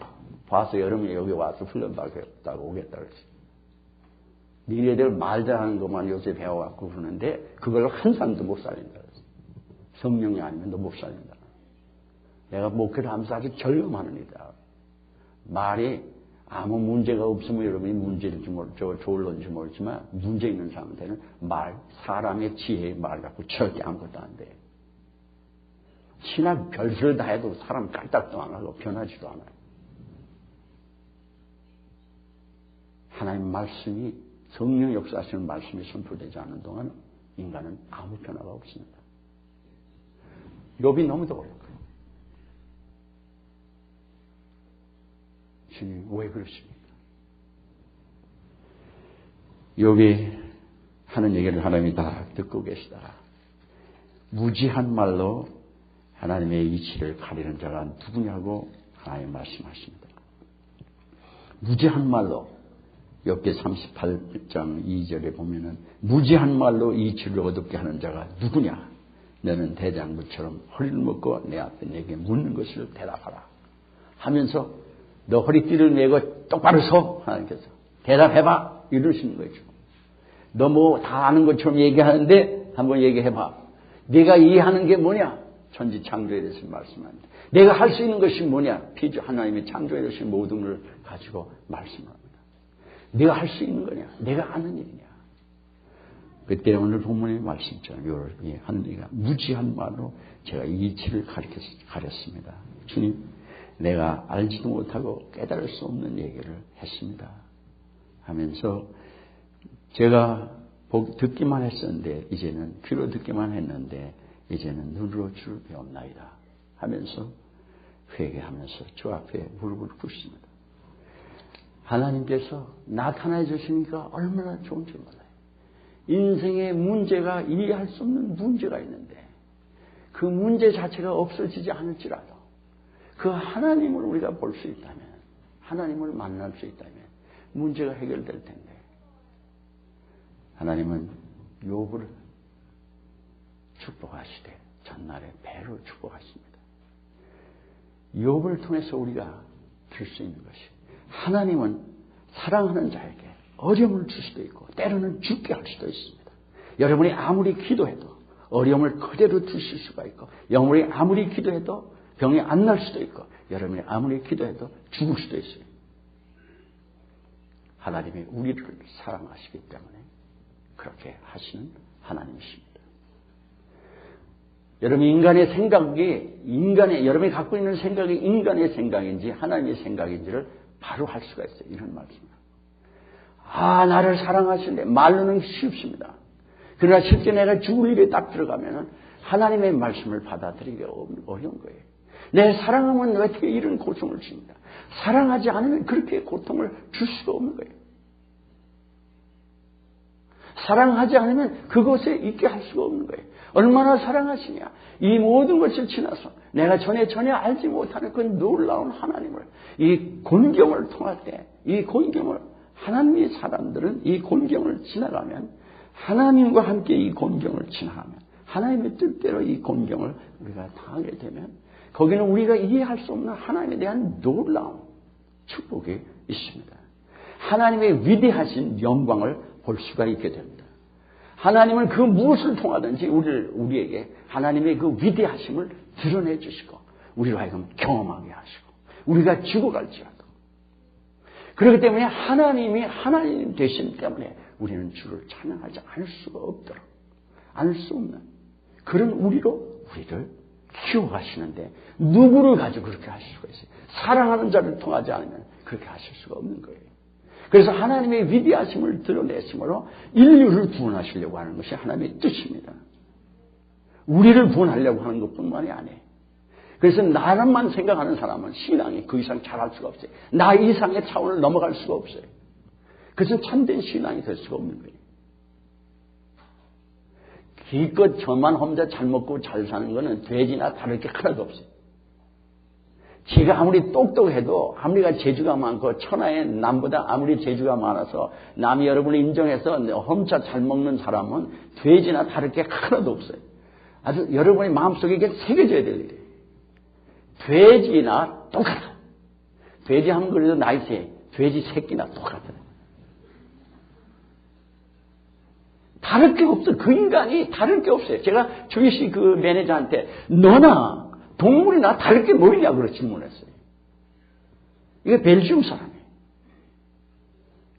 봐서 여름에 여기 와서 훈련 받겠다고 오겠다 그랬어. 니네들 말 잘하는 것만 요새 배워갖고 그러는데 그걸로 한 사람도 못 살린다 그랬어. 성령이 아니면 너 못 살린다. 내가 목회를 하면서 아주 절감하는 일이다. 말이 아무 문제가 없으면 여러분이 문제인지 좋을런지 모르지만 문제 있는 사람한테는 사람의 지혜의 말 갖고 절대 아무것도 안 돼. 신학 별수를 다 해도 사람 깔딱도 안 하고 변하지도 않아요. 하나님 말씀이 성령 역사하시는 말씀이 선포되지 않는 동안 인간은 아무 변화가 없습니다. 욥이 너무도 어려워요. 주님 왜 그러십니까? 욥이 하는 얘기를 하나님이 다 듣고 계시다가 무지한 말로 하나님의 이치를 가리는 자가 누구냐고 하나님 말씀하십니다. 무지한 말로 욥기 38장 2절에 보면은 무지한 말로 이치를 얻게 하는 자가 누구냐? 너는 대장부처럼 허리를 묶고 내 앞에 내게 묻는 것을 대답하라 하면서 너 허리띠를 내고 똑바로 서 하나님께서 대답해봐 이러시는 거죠. 너 뭐 다 아는 것처럼 얘기하는데 한번 얘기해봐. 네가 이해하는 게 뭐냐? 천지 창조에 대해서 말씀합니다. 내가 할 수 있는 것이 뭐냐? 피조 하나님이 창조해 주신 모든 걸 가지고 말씀합니다. 네가 할 수 있는 거냐? 내가 아는 일이냐? 그때 오늘 본문의 말씀처럼 요렇게 하느니가 무지한 말로 제가 이치를 가렸습니다. 주님, 내가 알지도 못하고 깨달을 수 없는 얘기를 했습니다. 하면서 제가 듣기만 했었는데 이제는 귀로 듣기만 했는데 이제는 눈으로 주를 배웠나이다 하면서 회개하면서 주 앞에 무릎을 꿇습니다. 하나님께서 나타나 주시니까 얼마나 좋은지 몰라요. 인생의 문제가 이해할 수 없는 문제가 있는데 그 문제 자체가 없어지지 않을지라도 그 하나님을 우리가 볼 수 있다면 하나님을 만날 수 있다면 문제가 해결될 텐데 하나님은 욥을 축복하시되 전날에 배로 축복하십니다. 욥을 통해서 우리가 들 수 있는 것이, 하나님은 사랑하는 자에게 어려움을 줄 수도 있고 때로는 죽게 할 수도 있습니다. 여러분이 아무리 기도해도 어려움을 그대로 두실 수가 있고, 여러분이 아무리 기도해도 병이 안 날 수도 있고, 여러분이 아무리 기도해도 죽을 수도 있어요. 하나님이 우리를 사랑하시기 때문에 그렇게 하시는 하나님이십니다. 여러분, 인간의 생각이, 여러분이 갖고 있는 생각이 인간의 생각인지 하나님의 생각인지를 바로 할 수가 있어요. 이런 말씀입니다. 나를 사랑하시는데 말로는 쉽습니다. 그러나 실제 내가 죽을 일에 딱 들어가면은 하나님의 말씀을 받아들이기 어려운 거예요. 내 사랑하면 어떻게 이런 고통을 줍니다. 사랑하지 않으면 그렇게 고통을 줄 수가 없는 거예요. 사랑하지 않으면 그곳에 있게 할 수가 없는 거예요. 얼마나 사랑하시냐. 이 모든 것을 지나서 내가 전혀 알지 못하는 그 놀라운 하나님을, 이 곤경을 통할 때, 이 곤경을, 하나님의 사람들은 이 곤경을 지나가면, 하나님과 함께 이 곤경을 지나가면, 하나님의 뜻대로 이 곤경을 우리가 당하게 되면, 거기는 우리가 이해할 수 없는 하나님에 대한 놀라운 축복이 있습니다. 하나님의 위대하신 영광을 볼 수가 있게 됩니다. 하나님은 그 무엇을 통하든지 우리에게 하나님의 그 위대하심을 드러내 주시고, 우리로 하여금 경험하게 하시고, 우리가 죽어갈지라도. 그렇기 때문에 하나님이 하나님 되신 때문에 우리는 주를 찬양하지 않을 수가 없도록, 않을 수 없는 그런 우리를 키워가시는데, 누구를 가지고 그렇게 하실 수가 있어요? 사랑하는 자를 통하지 않으면 그렇게 하실 수가 없는 거예요. 그래서 하나님의 위대하심을 드러내심으로 인류를 구원하시려고 하는 것이 하나님의 뜻입니다. 우리를 구원하려고 하는 것뿐만이 아니에요. 그래서 나만 생각하는 사람은 신앙이 그 이상 잘할 수가 없어요. 나 이상의 차원을 넘어갈 수가 없어요. 그래서 참된 신앙이 될 수가 없는 거예요. 기껏 저만 혼자 잘 먹고 잘 사는 거는 돼지나 다를 게 하나도 없어요. 지가 아무리 똑똑해도, 아무리가 재주가 많고, 천하에 남보다 아무리 재주가 많아서 남이 여러분을 인정해서 혼자 잘 먹는 사람은 돼지나 다를 게 하나도 없어요. 아주 여러분의 마음속에 이게 새겨져야 될 일이에요. 돼지나 똑같아. 돼지 하면 그래도 나이스해. 돼지 새끼나 똑같아. 다를 게 없어. 그 인간이 다를 게 없어요. 제가 주희씨 그 매니저한테 너나 동물이나 다를 게 뭐 있냐고 질문했어요. 이게 벨기움 사람이에요.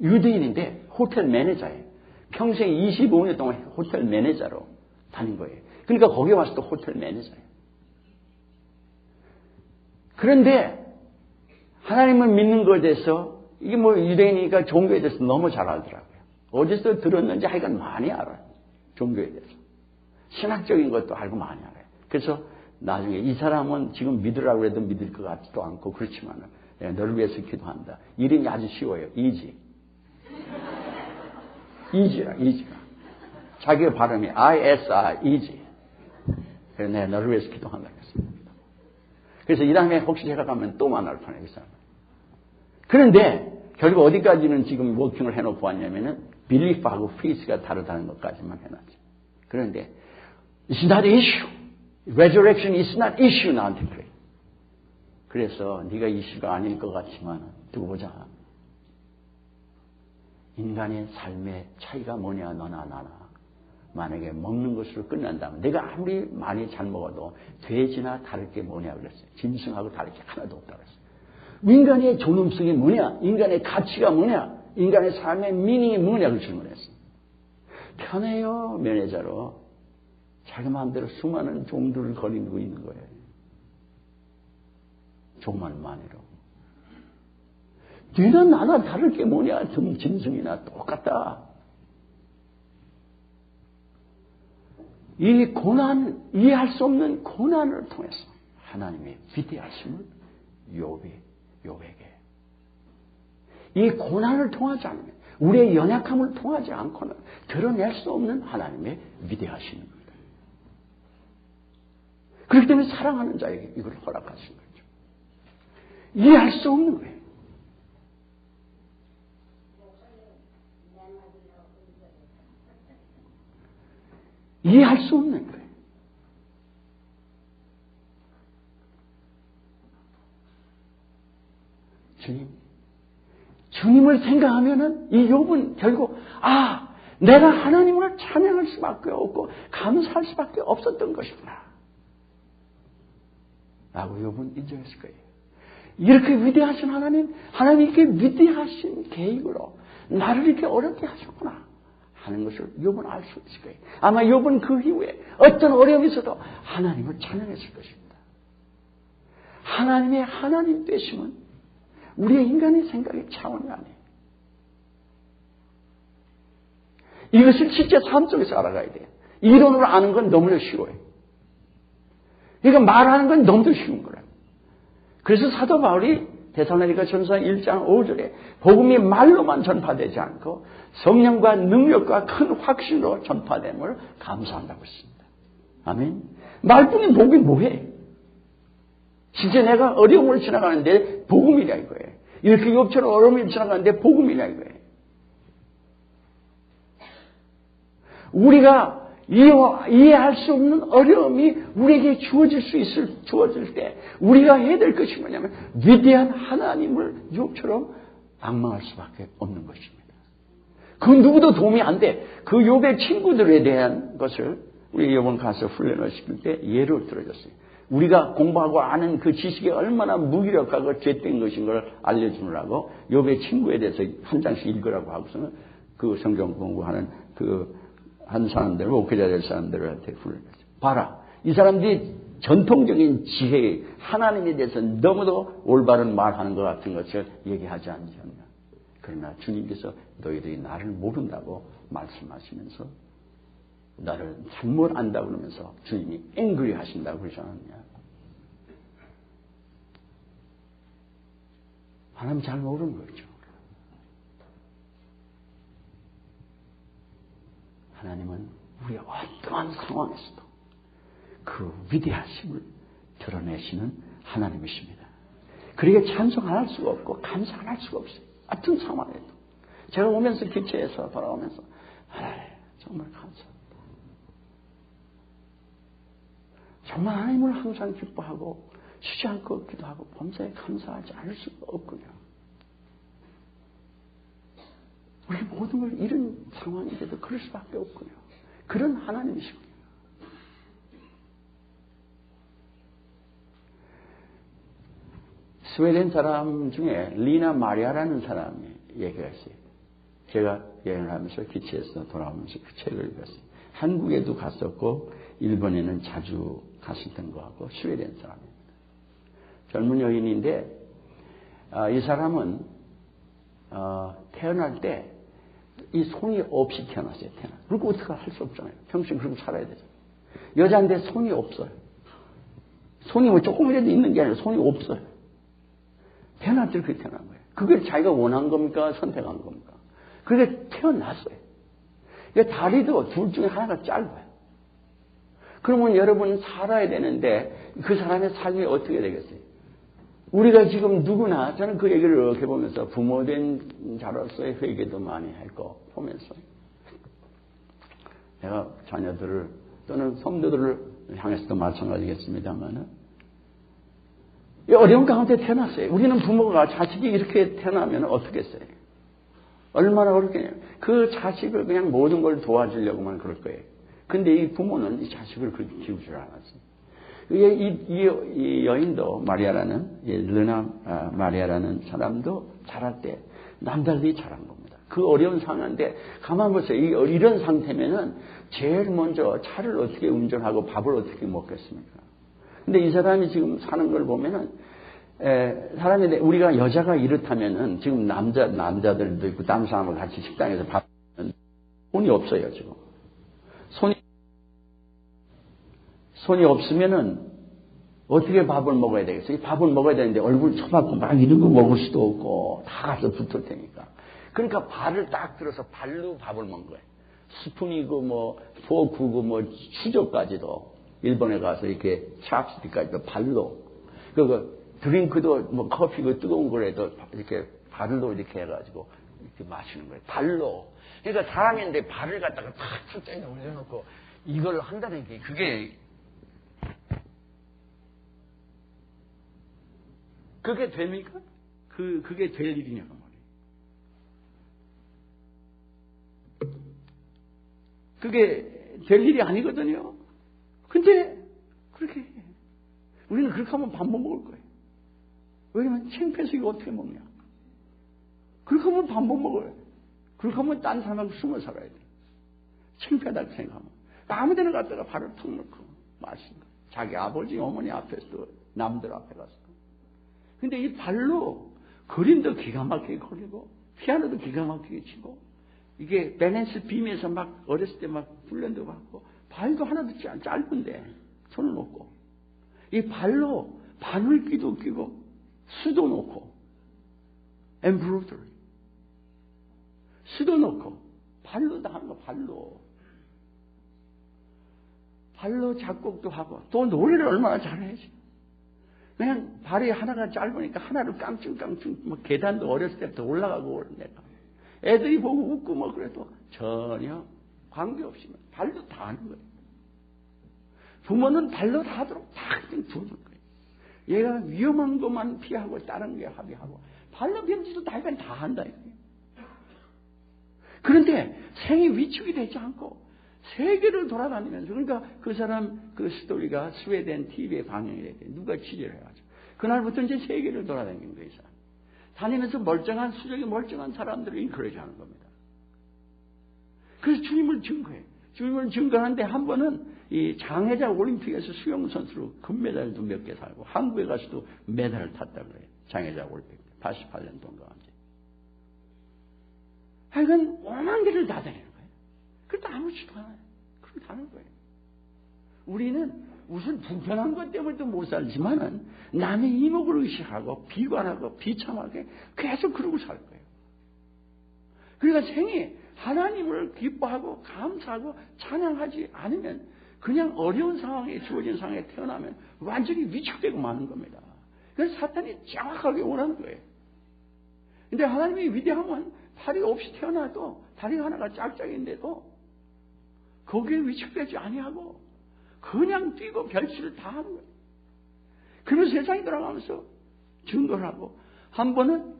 유대인인데 호텔 매니저예요. 평생 25년 동안 호텔 매니저로 다닌 거예요. 그러니까 거기 와서 또 호텔 매니저예요. 그런데 하나님을 믿는 것에 대해서, 이게 뭐 유대인이니까 종교에 대해서 너무 잘 알더라고요. 어디서 들었는지 하여간 많이 알아요. 종교에 대해서. 신학적인 것도 알고 많이 알아요. 그래서 나중에 이 사람은 지금 믿으라고 해도 믿을 것 같지도 않고 그렇지만 너를 위해서 기도한다. 이름이 아주 쉬워요. 이지라. 이지가. 자기의 발음이 ISR, 이지. 그래서 내가 너를 위해서 기도한다고 했습니다. 그래서 이 다음에 혹시 제가 가면 또 만날 뻔해요. 이 사람. 그런데 결국 어디까지는 지금 워킹을 해놓고 왔냐면은 belief하고 faith가 다르다는 것까지만 해놨죠. 그런데 it's not issue. Resurrection is not issue 나한테 그래. 그래서 네가 이슈가 아닐 것 같지만 두고 보자. 인간의 삶의 차이가 뭐냐, 너나 나나. 만약에 먹는 것으로 끝난다면 내가 아무리 많이 잘 먹어도 돼지나 다를 게 뭐냐 그랬어요. 짐승하고 다를 게 하나도 없다 그랬어요. 인간의 존엄성이 뭐냐, 인간의 가치가 뭐냐, 인간의 삶의 미닝이 뭐냐고 질문했어요. 편해요, 매니저로. 자기 마음대로 수많은 종들을 거리고 있는 거예요. 종말만으로. 네가 나나 다를 게 뭐냐, 짐승이나 똑같다. 이 고난, 이해할 수 없는 고난을 통해서 하나님의 위대하심을 욥에게, 이 고난을 통하지 않으면, 우리의 연약함을 통하지 않고는 드러낼 수 없는 하나님의 위대하심입니다. 그렇기 때문에 사랑하는 자에게 이걸 허락하신 거죠. 이해할 수 없는 거예요. 이해할 수 없는 거예요. 그걸 생각하면은 이 욥은 결국 내가 하나님을 찬양할 수밖에 없고 감사할 수밖에 없었던 것이구나 라고 욥은 인정했을 거예요. 이렇게 위대하신 하나님이 이렇게 위대하신 계획으로 나를 이렇게 어렵게 하셨구나 하는 것을 욥은 알 수 있을 거예요. 아마 욥은 그 이후에 어떤 어려움이 있어도 하나님을 찬양했을 것입니다. 하나님의 하나님 되심은 우리의 인간의 생각의 차원이 아니에요. 이것을 진짜 삶 속에서 알아가야 돼요. 이론으로 아는 건 너무나 쉬워요. 그러니까 말하는 건 너무도 쉬운 거라고. 그래서 사도 바울이 데살로니가 전서 1장 5절에 복음이 말로만 전파되지 않고 성령과 능력과 큰 확신으로 전파됨을 감사한다고 했습니다. 아멘. 말뿐인 복음이 뭐해? 진짜 내가 어려움을 지나가는데 복음이라 이거예요. 이렇게 욥처럼 어려움을 지나가는데 복음이라 이거예요. 우리가 이해할 수 없는 어려움이 우리에게 주어질 때 우리가 해야 될 것이 뭐냐면 위대한 하나님을 욥처럼 앙망할 수밖에 없는 것입니다. 그 누구도 도움이 안 돼. 그 욥의 친구들에 대한 것을 우리 이번 가서 훈련을 시킬 때 예를 들어줬어요. 우리가 공부하고 아는 그 지식이 얼마나 무기력하고 죄된 것인 걸 알려주느라고 욥의 친구에 대해서 한 장씩 읽으라고 하고서는 그 성경 공부하는 한 사람들, 목회자 될 사람들한테 훈련했어요. 봐라. 이 사람들이 전통적인 지혜, 하나님에 대해서 너무도 올바른 말하는 것 같은 것을 얘기하지 않느냐. 그러나 주님께서 너희들이 나를 모른다고 말씀하시면서 나를 잘못 안다고 그러면서 주님이 앵그리 하신다고 그러지 않았냐. 하나님 잘 모르는 거죠. 하나님은 우리의 어떠한 상황에서도 그 위대하심을 드러내시는 하나님이십니다. 그러기에 찬송 안 할 수가 없고 감사 안 할 수가 없어요. 어떤 상황에도. 제가 오면서 기차에서 돌아오면서 정말 감사합니다. 정말 하나님을 항상 기뻐하고 쉬지 않고 기도하고 범사에 감사하지 않을 수가 없군요. 우리 모든 걸 이런 상황인데도 그럴 수밖에 없군요. 그런 하나님이시군요. 스웨덴 사람 중에 리나 마리아라는 사람이 얘기가 있어요. 제가 여행을 하면서 기차에서 돌아오면서 그 책을 읽었어요. 한국에도 갔었고 일본에는 자주 갔었던 거하고 스웨덴 사람입니다. 젊은 여인인데 이 사람은 태어날 때 이 손이 없이 태어났어요. 그리고 어떻게 할 수 없잖아요. 평생 그러고 살아야 되죠. 여자인데 손이 없어요. 손이 뭐 조금이라도 있는 게 아니라 손이 없어요. 태어날 때 그렇게 태어난 거예요. 그게 자기가 원한 겁니까? 선택한 겁니까? 그게 태어났어요. 다리도 둘 중에 하나가 짧아요. 그러면 여러분 살아야 되는데 그 사람의 삶이 어떻게 되겠어요? 우리가 지금 누구나 저는 그 얘기를 이렇게 보면서 부모된 자로서의 회개도 많이 했고 보면서 내가 자녀들을 또는 성도들을 향해서도 마찬가지겠습니다만은 어려운 가운데 태어났어요. 우리는 부모가 자식이 이렇게 태어나면 어떻게 했어요? 얼마나 어렵겠냐면 그 자식을 그냥 모든 걸 도와주려고만 그럴 거예요. 근데 이 부모는 이 자식을 그렇게 키우질 않았어요. 이 여인도 마리아라는 르나 마리아라는 사람도 자랄 때 남달리 자란 겁니다. 그 어려운 상황인데 가만 보세요. 이런 상태면은 제일 먼저 차를 어떻게 운전하고 밥을 어떻게 먹겠습니까? 근데 이 사람이 지금 사는 걸 보면은 사람이 우리가 여자가 이렇다면은 지금 남자들도 있고 다른 사람과 같이 식당에서 밥 먹는 돈이 없어요 지금. 손이 없으면은 어떻게 밥을 먹어야 되겠어요? 밥을 먹어야 되는데 얼굴 쳐박고 막 이런 거 먹을 수도 없고 다 가서 붙을 테니까. 그러니까 발을 딱 들어서 발로 밥을 먹는 거예요. 스푼이고 뭐 포크고 뭐 수저까지도 일본에 가서 이렇게 찹스틱까지도 발로. 그 드링크도 뭐 커피고 뜨거운 거라도 이렇게 발로 이렇게 해가지고 이렇게 마시는 거예요. 발로. 그러니까 사람인데 발을 갖다가 탁 철저히 올려놓고 이걸 한다는 게 그게 됩니까? 그게 될 일이냐고 말이에요. 그게 될 일이 아니거든요. 근데 그렇게 해. 우리는 그렇게 하면 밥 못 먹을 거예요. 왜냐면 창피해서 이거 어떻게 먹냐. 그렇게 하면 밥 못 먹어요. 그렇게 하면 딴 사람하고 숨어 살아야 돼. 창피하다고 생각하면. 아무 데나 갔다가 발을 턱 넣고 마시는 거예요. 자기 아버지, 어머니 앞에서도 남들 앞에 가서. 근데 이 발로 그림도 기가 막히게 그리고 피아노도 기가 막히게 치고 이게 밸런스 빔에서 막 어렸을 때 막 훈련도 받고 발도 하나도 짧은데 손을 놓고 이 발로 바늘귀도 끼고 수도 놓고 엠브로이더리 수도 놓고 발로 다 하는 거 발로 작곡도 하고 또 노래를 얼마나 잘해야지. 그냥 발이 하나가 짧으니까 하나를 깡충깡충 뭐 계단도 어렸을 때부터 올라가고 내가 애들이 보고 웃고 뭐 그래도 전혀 관계없이 발로 다 하는 거예요. 부모는 발로 다 하도록 다 그냥 두는 거예요. 얘가 위험한 것만 피하고 다른 게 합의하고 발로 변지도 다 한다 이거예요. 그런데 생이 위축이 되지 않고 세계를 돌아다니면서 그러니까 그 사람 그 스토리가 스웨덴 TV에 방영이 됐대요. 누가 취재를 해가지고 그날부터 이제 세계를 돌아다니는 거예요. 다니면서 멀쩡한 수적이 멀쩡한 사람들을 인커레이지하는 겁니다. 그래서 주님을 증거해. 주님을 증거하는데 한 번은 이 장애자 올림픽에서 수영 선수로 금메달도 몇 개 살고 한국에 가서도 메달을 탔다고 그래요. 장애자 올림픽 88년도인가 언제. 하여간 5만 개를 다 다니는 거예요. 그것도 아무렇지도 않아요. 그렇게 하는 거예요. 우리는 무슨 불편한 것 때문에도 못 살지만은 남의 이목을 의식하고 비관하고 비참하게 계속 그러고 살 거예요. 그러니까 생이 하나님을 기뻐하고 감사하고 찬양하지 않으면 그냥 어려운 상황에 주어진 상황에 태어나면 완전히 위축되고 마는 겁니다. 그래서 사탄이 정확하게 원하는 거예요. 근데 하나님이 위대하면 다리 없이 태어나도 다리 하나가 짝짝인데도 거기에 위축되지 아니하고 그냥 뛰고 별짓을 다 하는 거예요. 그런 세상이 돌아가면서 증거를 하고 한 번은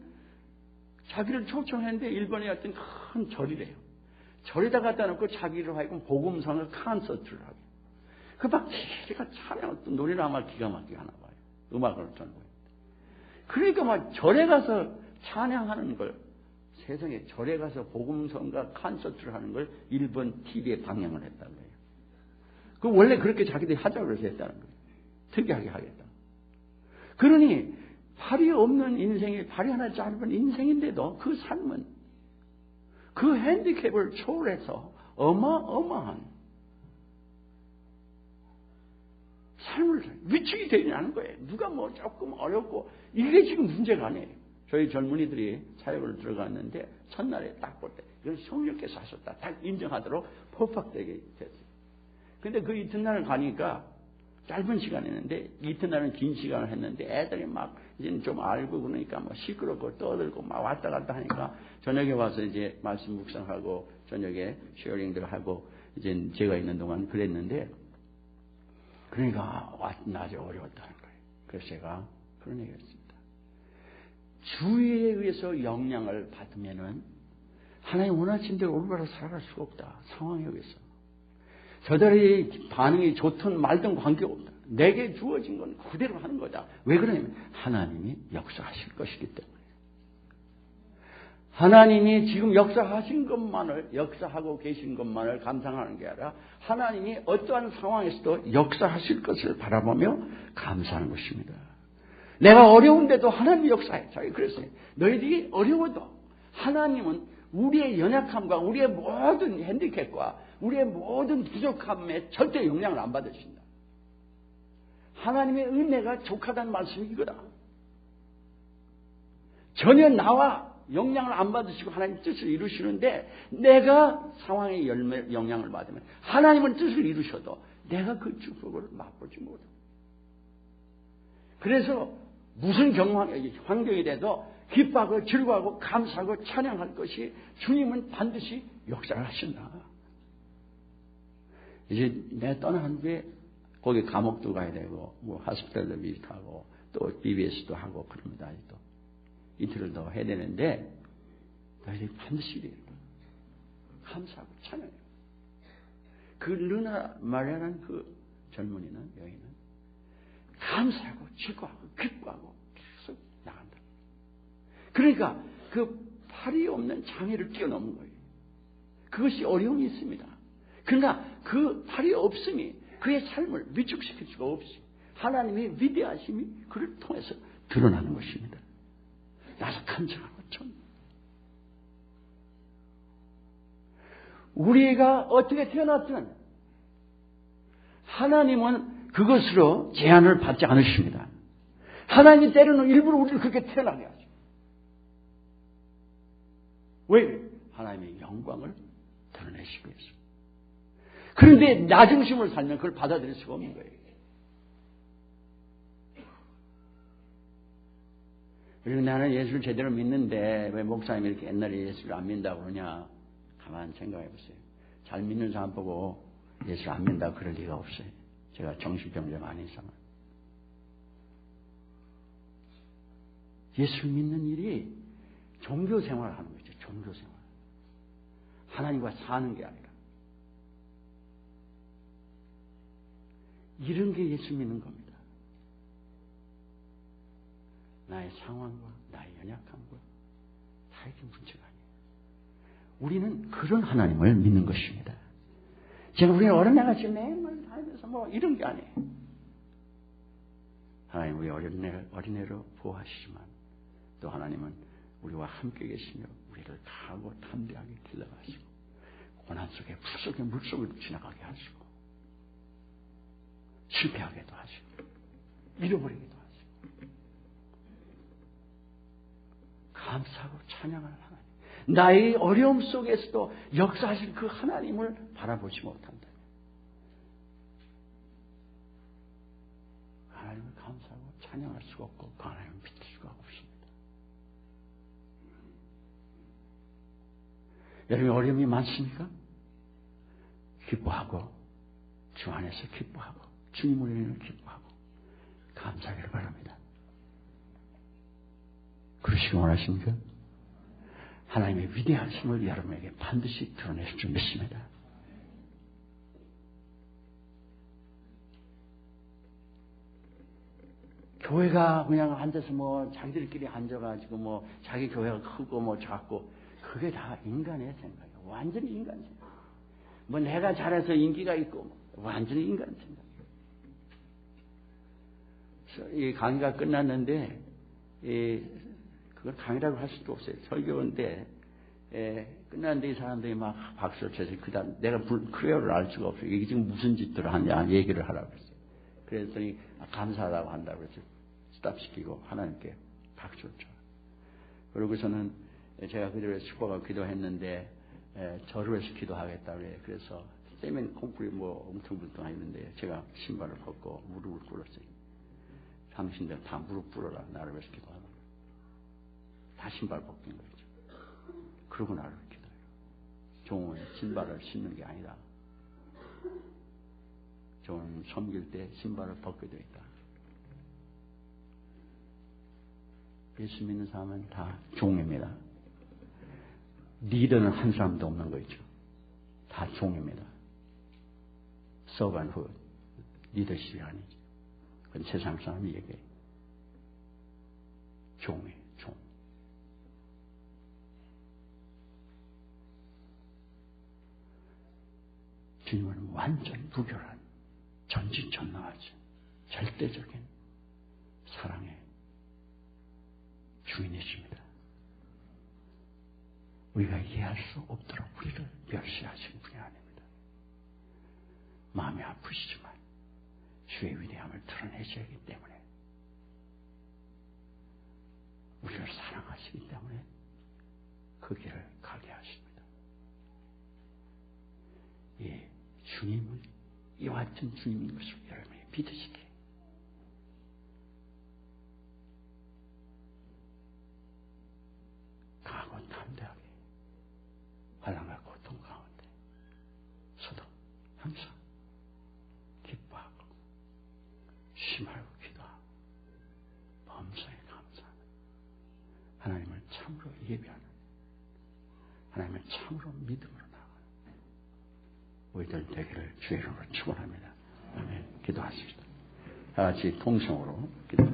자기를 초청했는데 일본에 어떤 큰 절이래요. 절에다 갖다 놓고 자기를 하여금 복음성을 콘서트를 하게. 그 막 기가 차면 또 노래를 아마 기가 막히게 하나 봐요. 음악을 전고. 그러니까 막 절에 가서 찬양하는 걸 세상에 절에 가서 복음성과 콘서트를 하는 걸 일본 TV에 방영을 했다는 거예요. 그 원래 그렇게 자기들이 하자고 그래서 했다는 거예요. 특이하게 하겠다. 그러니 발이 없는 인생이 발이 하나 짧은 인생인데도 그 삶은 그 핸디캡을 초월해서 어마어마한 삶을 위축이 되지 않은 거예요. 누가 뭐 조금 어렵고 이게 지금 문제가 아니에요. 저희 젊은이들이 사역을 들어갔는데 첫날에 딱 볼 때 이건 성령께서 하셨다. 딱 인정하도록 퍼펙트하게 됐어요. 근데 그 이튿날 가니까 짧은 시간이었는데 이튿날은 긴 시간을 했는데 애들이 막 이제는 좀 알고 그러니까 뭐 시끄럽고 떠들고 막 왔다 갔다 하니까 저녁에 와서 이제 말씀 묵상하고 저녁에 쉐어링들 하고 이제 제가 있는 동안 그랬는데 그러니까 낮에 어려웠다는 거예요. 그래서 제가 그런 얘기를 했습니다. 주의에 의해서 영향을 받으면은 하나님 원하신 대로 올바로 살아갈 수가 없다. 상황에 의해서. 저들의 반응이 좋든 말든 관계없다. 내게 주어진 건 그대로 하는 거다. 왜 그러냐면 하나님이 역사하실 것이기 때문에. 하나님이 지금 역사하신 것만을 역사하고 계신 것만을 감상하는 게 아니라 하나님이 어떠한 상황에서도 역사하실 것을 바라보며 감사하는 것입니다. 내가 어려운데도 하나님이 역사해. 자기 그랬어요. 너희들이 어려워도 하나님은 우리의 연약함과 우리의 모든 핸디캡과 우리의 모든 부족함에 절대 영향을 안 받으신다. 하나님의 은혜가 족하다는 말씀이 이거다. 전혀 나와 영향을 안 받으시고 하나님 뜻을 이루시는데 내가 상황에 영향을 받으면 하나님은 뜻을 이루셔도 내가 그 축복을 맛보지 못해. 그래서 무슨 환경이 돼도 기뻐하고 즐거워하고 감사하고 찬양할 것이 주님은 반드시 역사를 하신다. 이제 내가 떠난 후에 거기 감옥도 가야 되고 뭐 하스피탈도 비슷하고 또 BBS도 하고 그럽니다. 또 이틀을 더 해야 되는데 너희들이 반드시 이래요. 감사하고 찬양해요. 그 르나 마리아라는 그 젊은이는 여인은 감사하고 즐거워하고 기뻐하고 계속 나간다. 그러니까 그 팔이 없는 장애를 뛰어넘은 거예요. 그것이 어려움이 있습니다. 그러나 그 팔이 없음이 그의 삶을 위축시킬 수가 없이 하나님의 위대하심이 그를 통해서 드러나는 것입니다. 나서 감사하고 전 우리가 어떻게 태어났든 하나님은 그것으로 제한을 받지 않으십니다. 하나님이 때로는 일부러 우리를 그렇게 태어나게 하죠. 왜? 하나님의 영광을 드러내시기 위해서. 그런데 나중심을 살면 그걸 받아들일 수가 없는 거예요. 그리고 나는 예수를 제대로 믿는데 왜 목사님이 이렇게 옛날에 예수를 안 믿는다고 그러냐. 가만 생각해 보세요. 잘 믿는 사람 보고 예수를 안 믿는다고 그럴 리가 없어요. 제가 정신병자 아닌 이상은. 예수를 믿는 일이 종교 생활을 하는 거죠. 종교 생활. 하나님과 사는 게 아니라. 이런 게 예수 믿는 겁니다. 나의 상황과 나의 연약함과 다 이게 문제가 아니에요. 우리는 그런 하나님을 믿는 것입니다. 제가 우리는 어린애같이 매일 다니면서 뭐 이런 게 아니에요. 하나님 우리 어린애로 보호하시지만 또 하나님은 우리와 함께 계시며 우리를 강하고 담대하게 길러가시고 고난 속에 불 속에 물 속을 지나가게 하시고 실패하게도 하시고 잃어버리기도 하시고 감사하고 찬양하는 하나님. 나의 어려움 속에서도 역사하실 그 하나님을 바라보지 못한다. 하나님을 감사하고 찬양할 수가 없고 그 하나님을 믿을 수가 없습니다. 여러분 어려움이 많습니까? 기뻐하고 주 안에서 기뻐하고 주님을 인해 기뻐하고 감사하기를 바랍니다. 그러시기 원하십니까? 하나님의 위대하심을 여러분에게 반드시 드러내실 줄 믿습니다. 교회가 그냥 앉아서 뭐 자기들끼리 앉아가지고 뭐 자기 교회가 크고 뭐 작고 그게 다 인간의 생각이에요. 완전히 인간 생각. 뭐 내가 잘해서 인기가 있고 완전히 인간 생각이에요. 이 강의가 끝났는데 그걸 강의라고 할 수도 없어요. 설교인데 끝났는데 이 사람들이 막 박수를 쳐서 그다음 내가 크레오를 알 수가 없어요. 이게 지금 무슨 짓들을 하냐 얘기를 하라고 했어요. 그랬더니 감사하다고 한다고 해서 스탑시키고 하나님께 박수를 쳐요. 그러고서는 제가 그대로 축복하고 기도했는데 절을 해서 기도하겠다고 해요. 그래서 세멘 콩쿠리 뭐 웅퉁불퉁했는데 제가 신발을 벗고 무릎을 꿇었어요. 당신들 다 무릎 꿇어라. 나를 위해서 기도하라. 다 신발 벗긴 거죠. 그러고 나를 기도해요. 종은 신발을 신는 게 아니다. 종은 섬길 때 신발을 벗게 되어 있다. 예수 믿는 사람은 다 종입니다. 리더는 한 사람도 없는 거죠. 다 종입니다. 서반후 리더십이 아니죠. 그건 세상 사람이 얘기해요. 종이에요. 종. 주님은 완전 무결한 전지전능하지 절대적인 사랑의 주인이십니다. 우리가 이해할 수 없도록 우리를 멸시하신 분이 아닙니다. 마음이 아프시지만 주의 위대함을 드러내셔야 하기 때문에 우리를 사랑하시기 때문에 그 길을 가게 하십니다. 예, 주님은 이와 같은 주님인 것을 여러분이 믿으시게 강하고 담대하게 환난과 고통 가운데 서도 항상 기뻐하고 심하고 기도하고 범사에 감사하는 하나님을 참으로 예배하는 하나님을 참으로 믿음으로 나아가는 우리들 되기를 주의 이름으로 축원합니다. 아멘. 기도하십시다. 다 같이 통성으로 기도.